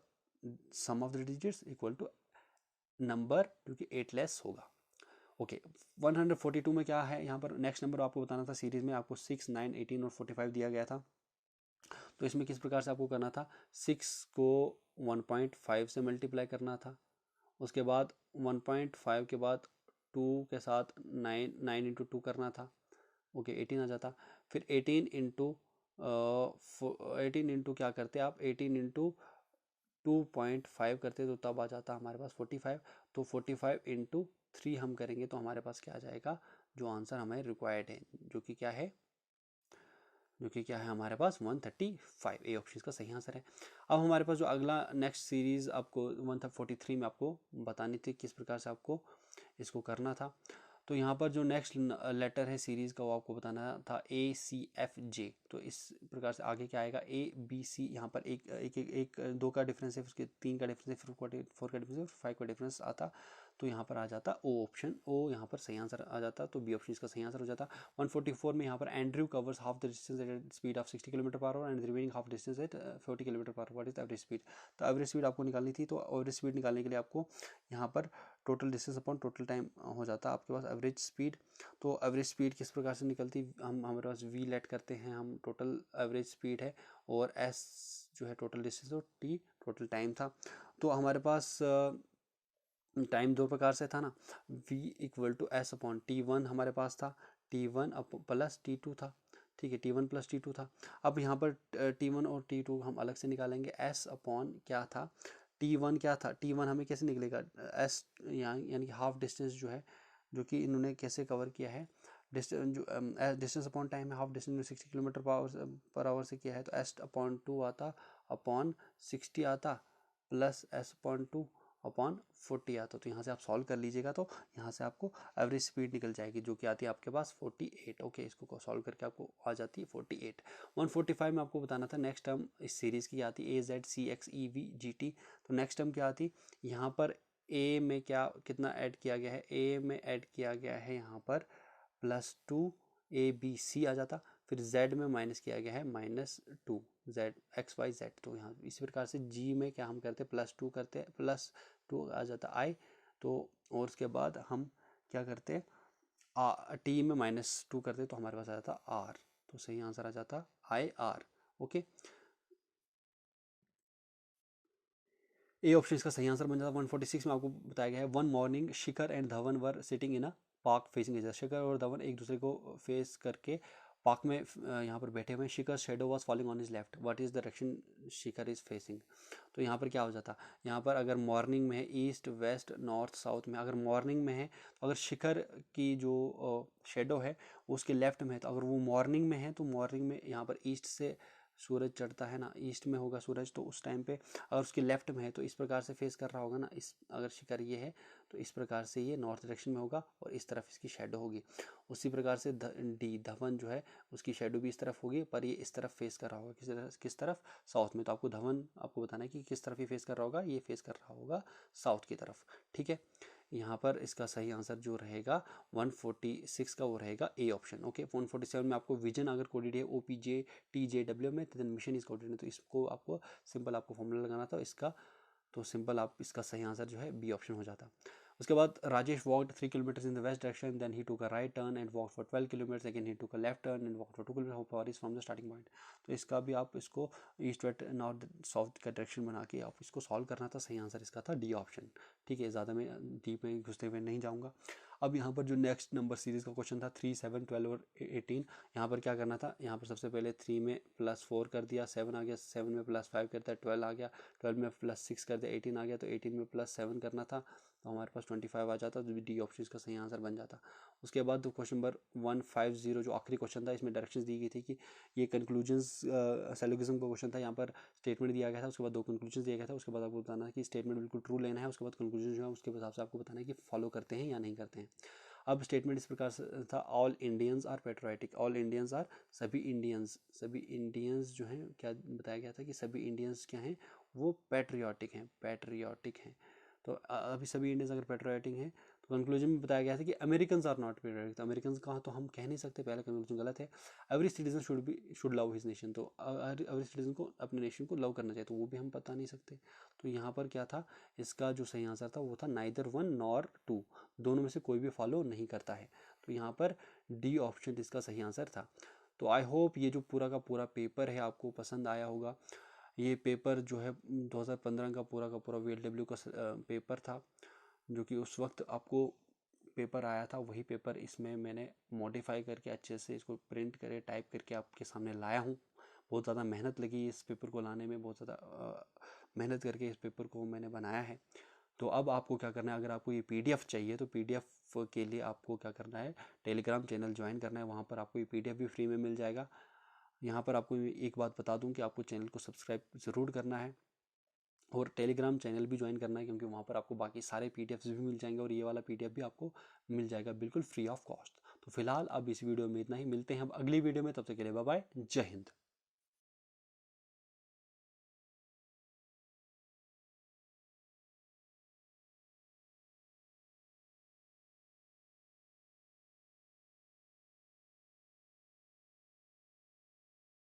sum of the digits equal to number जो कि 8 लेस होगा। ओके 142 में क्या है, यहाँ पर नेक्स्ट नंबर आपको बताना था। सीरीज में आपको 6 9 18 और 45 दिया गया था। तो इसमें किस प्रकार से आपको करना था, 6 को 1.5 से मल्टीप्लाई करना था, उसके बाद 1.5 के बाद 2 के साथ 9 इंटू 2 करना था। ओके 18 आ जाता। फिर 18 इंटू 18 इंटू क्या करते आप, 18 इंटू 2.5 करते तो तब आ जाता हमारे पास 45। तो 45 इंटू 3 हम करेंगे तो हमारे पास क्या आ जाएगा, जो आंसर हमें रिक्वायर्ड है, जो कि क्या है, जो कि क्या है हमारे पास 135। ए ऑप्शन का सही आंसर है। अब हमारे पास जो अगला नेक्स्ट सीरीज आपको 143 में आपको बतानी थी किस प्रकार से आपको इसको करना था। तो यहाँ पर जो नेक्स्ट लेटर है सीरीज़ का वो आपको बताना था ACFJ। तो इस प्रकार से आगे क्या आएगा, ABC, यहाँ पर एक एक एक, एक 2 का डिफरेंस है, उसके 3 का डिफरेंस है, फिर 4 का डिफरेंस है, 5 का डिफरेंस आता। तो यहाँ पर आ जाता ओ ऑप्शन, ओ यहाँ पर सही आंसर आ जाता। तो बी ऑप्शन इसका सही आंसर हो जाता। 144 में यहाँ पर Andrew covers half the distance at speed of 60 kilometre per hour and remaining half distance at 40 kilometre per hour, what is average speed. तो एवरेज स्पीड आपको निकालनी थी। तो एवरेज स्पीड निकालने के लिए आपको यहाँ पर total distance upon total time हो जाता है आपके पास एवरेज स्पीड। तो एवरेज स्पीड किस प्रकार से निकलती, हम हमारे पास वी लेट करते हैं, हम टोटल एवरेज स्पीड है और एस जो है टोटल डिस्टेंस और टी टोटल टाइम था। तो हमारे पास टाइम 2 प्रकार से था ना, v equal to s upon T1 हमारे पास था, T1 प्लस T2 था। ठीक है, T1 प्लस T2 था। अब यहाँ पर T1 और T2 हम अलग से निकालेंगे। S अपॉन क्या था, T1 क्या था, T1 हमें कैसे निकलेगा, S यानी कि हाफ डिस्टेंस जो है, जो कि इन्होंने कैसे कवर किया है, डिस्टेंस जो डिस्टेंस अपॉन टाइम है, हाफ डिस्टेंस में 60 किलोमीटर पर आवर से किया है, तो S अपॉन 2 आता अपॉन 60 आता प्लस S अपॉन 2 अपॉन 40 आता। तो यहाँ से आप सॉल्व कर लीजिएगा, तो यहाँ से आपको एवरेज स्पीड निकल जाएगी जो कि आती है आपके पास 48। ओके, इसको सॉल्व करके आपको आ जाती है 48। 145 में आपको बताना था नेक्स्ट टर्म इस सीरीज़ की आती है AZCXEVGT। तो नेक्स्ट टर्म क्या आती, यहाँ पर ए में क्या कितना ऐड किया गया है, ए में ऐड किया गया है यहाँ पर +2 ABC आ जाता। फिर Z में माइनस किया गया है -2 Z XYZ। तो यहाँ इसी प्रकार से G में क्या हम करते हैं, +2 करते हैं, +2 आ जाता I। तो और उसके बाद हम क्या करते हैं, T में -2 करते तो हमारे पास आ जाता R। तो सही आंसर आ जाता IR। ओके, ए ऑप्शन इसका सही आंसर बन जाता। 146 में आपको बताया गया है, one morning Shikhar and Dhawan were sitting in a park facing each other. Shikhar और धवन एक दूसरे को फेस करके पार्क में यहाँ पर बैठे हुए हैं। Shikhar shadow was falling on his left, what is the direction Shikhar is facing. तो यहाँ पर क्या हो जाता, यहाँ पर अगर मॉर्निंग में है ईस्ट वेस्ट नॉर्थ साउथ में, अगर मॉर्निंग में है तो अगर शिखर की जो शेडो है उसके लेफ्ट में है, तो अगर वो मॉर्निंग में है तो मॉर्निंग में यहाँ पर ईस्ट से सूरज चढ़ता है ना, ईस्ट में होगा सूरज, तो उस टाइम पे अगर उसके लेफ्ट में है तो इस प्रकार से फेस कर रहा होगा ना, इस अगर शिखर ये है तो इस प्रकार से ये नॉर्थ डायरेक्शन में होगा और इस तरफ इसकी शेडो होगी। उसी प्रकार से धवन जो है उसकी शेडो भी इस तरफ होगी, पर ये इस तरफ फेस कर रहा होगा, किस तरफ, साउथ में। तो आपको धवन आपको बताना है कि किस तरफ ये फेस कर रहा होगा, ये फेस कर रहा होगा साउथ की तरफ। ठीक है, यहाँ पर इसका सही आंसर जो रहेगा 146 का वो रहेगा ए ऑप्शन। ओके, 147 में आपको विजन अगर कोडेड है OPJTJW में, देन मिशन इज कोडेड है, तो इसको आपको सिंपल आपको फॉर्मूला लगाना था इसका, तो सिंपल आप इसका सही आंसर जो है बी ऑप्शन हो जाता। उसके बाद Rajesh walked 3 kilometre in the west direction, then he took a right turn and walk for 12 kilometre, again he took a left turn and walk for 2 kilometre, how far is from the starting point. तो इसका भी आप इसको east west north south का direction बना के आप इसको सॉल्व करना था। सही आंसर इसका था डी ऑप्शन। ठीक है, ज़्यादा मैं डीप में घुसते हुए नहीं जाऊँगा। अब यहाँ पर जो नेक्स्ट नंबर सीरीज़ का क्वेश्चन था 3, 7, 12 और 18, यहाँ पर क्या करना था, यहाँ पर सबसे पहले 3 में +4 कर दिया, 7 आ गया, 7 में +5 कर दिया, 12 आ गया, 12 में +6 कर दिया, 18 आ गया, तो 18 में +7 करना था, तो हमारे पास 25 आ जाता, तो डी ऑप्शन इसका सही आंसर बन जाता। उसके बाद क्वेश्चन नंबर 150 जो आखिरी क्वेश्चन था, इसमें डायरेक्शंस दी गई थी कि ये कंक्लूजन्स सिलोगिज्म का क्वेश्चन था, यहाँ पर स्टेटमेंट दिया गया था, उसके बाद 2 कंक्लूजन दिया गया था, उसके बाद आपको बताना है कि स्टेटमेंट बिल्कुल ट्रू लेना है, उसके बाद कंक्लूजन जो है उसके हिसाब से आपको बताना है कि फॉलो करते हैं या नहीं करते हैं। अब स्टेटमेंट इस प्रकार से था, all Indians are patriotic, all Indians are, सभी इंडियंस जो हैं, क्या बताया गया था कि सभी इंडियंस क्या हैं, वो पेट्रियाटिक हैं। तो अभी सभी इंडियंस अगर पेट्रियाटिक हैं, तो कंक्लूजन में बताया गया था कि अमेरिकन आर नॉट पेट्रियाटिक, तो अमेरिकन कहाँ, तो हम कह नहीं सकते, पहला कंक्लूजन गलत है। Every citizen should love his nation, तो एवरी सिटीजन को अपने नेशन को लव करना चाहिए, तो वो भी हम बता नहीं सकते। तो यहाँ पर क्या था, इसका जो सही आंसर था वो था नाइदर 1 नॉर 2, दोनों में से कोई भी फॉलो नहीं करता है, तो यहाँ पर डी ऑप्शन इसका सही आंसर था। तो आई होप ये जो पूरा का पूरा पेपर है आपको पसंद आया होगा। ये पेपर जो है 2015 का पूरा VLW का पेपर था, जो कि उस वक्त आपको पेपर आया था, वही पेपर इसमें मैंने मॉडिफाई करके अच्छे से इसको प्रिंट करके टाइप करके आपके सामने लाया हूँ। बहुत ज़्यादा मेहनत लगी इस पेपर को लाने में, बहुत ज़्यादा मेहनत करके इस पेपर को मैंने बनाया है। तो अब आपको क्या करना है, अगर आपको ये PDF चाहिए तो PDF के लिए आपको क्या करना है, टेलीग्राम चैनल ज्वाइन करना है, वहाँ पर आपको ये PDF भी फ्री में मिल जाएगा। यहाँ पर आपको एक बात बता दूँ कि आपको चैनल को सब्सक्राइब ज़रूर करना है और टेलीग्राम चैनल भी ज्वाइन करना है, क्योंकि वहाँ पर आपको बाकी सारे PDFs भी मिल जाएंगे और ये वाला PDF भी आपको मिल जाएगा बिल्कुल फ्री ऑफ कॉस्ट। तो फिलहाल अब इस वीडियो में इतना ही, मिलते हैं अब अगली वीडियो में, तब तक के लिए बाय बाय, जय हिंद।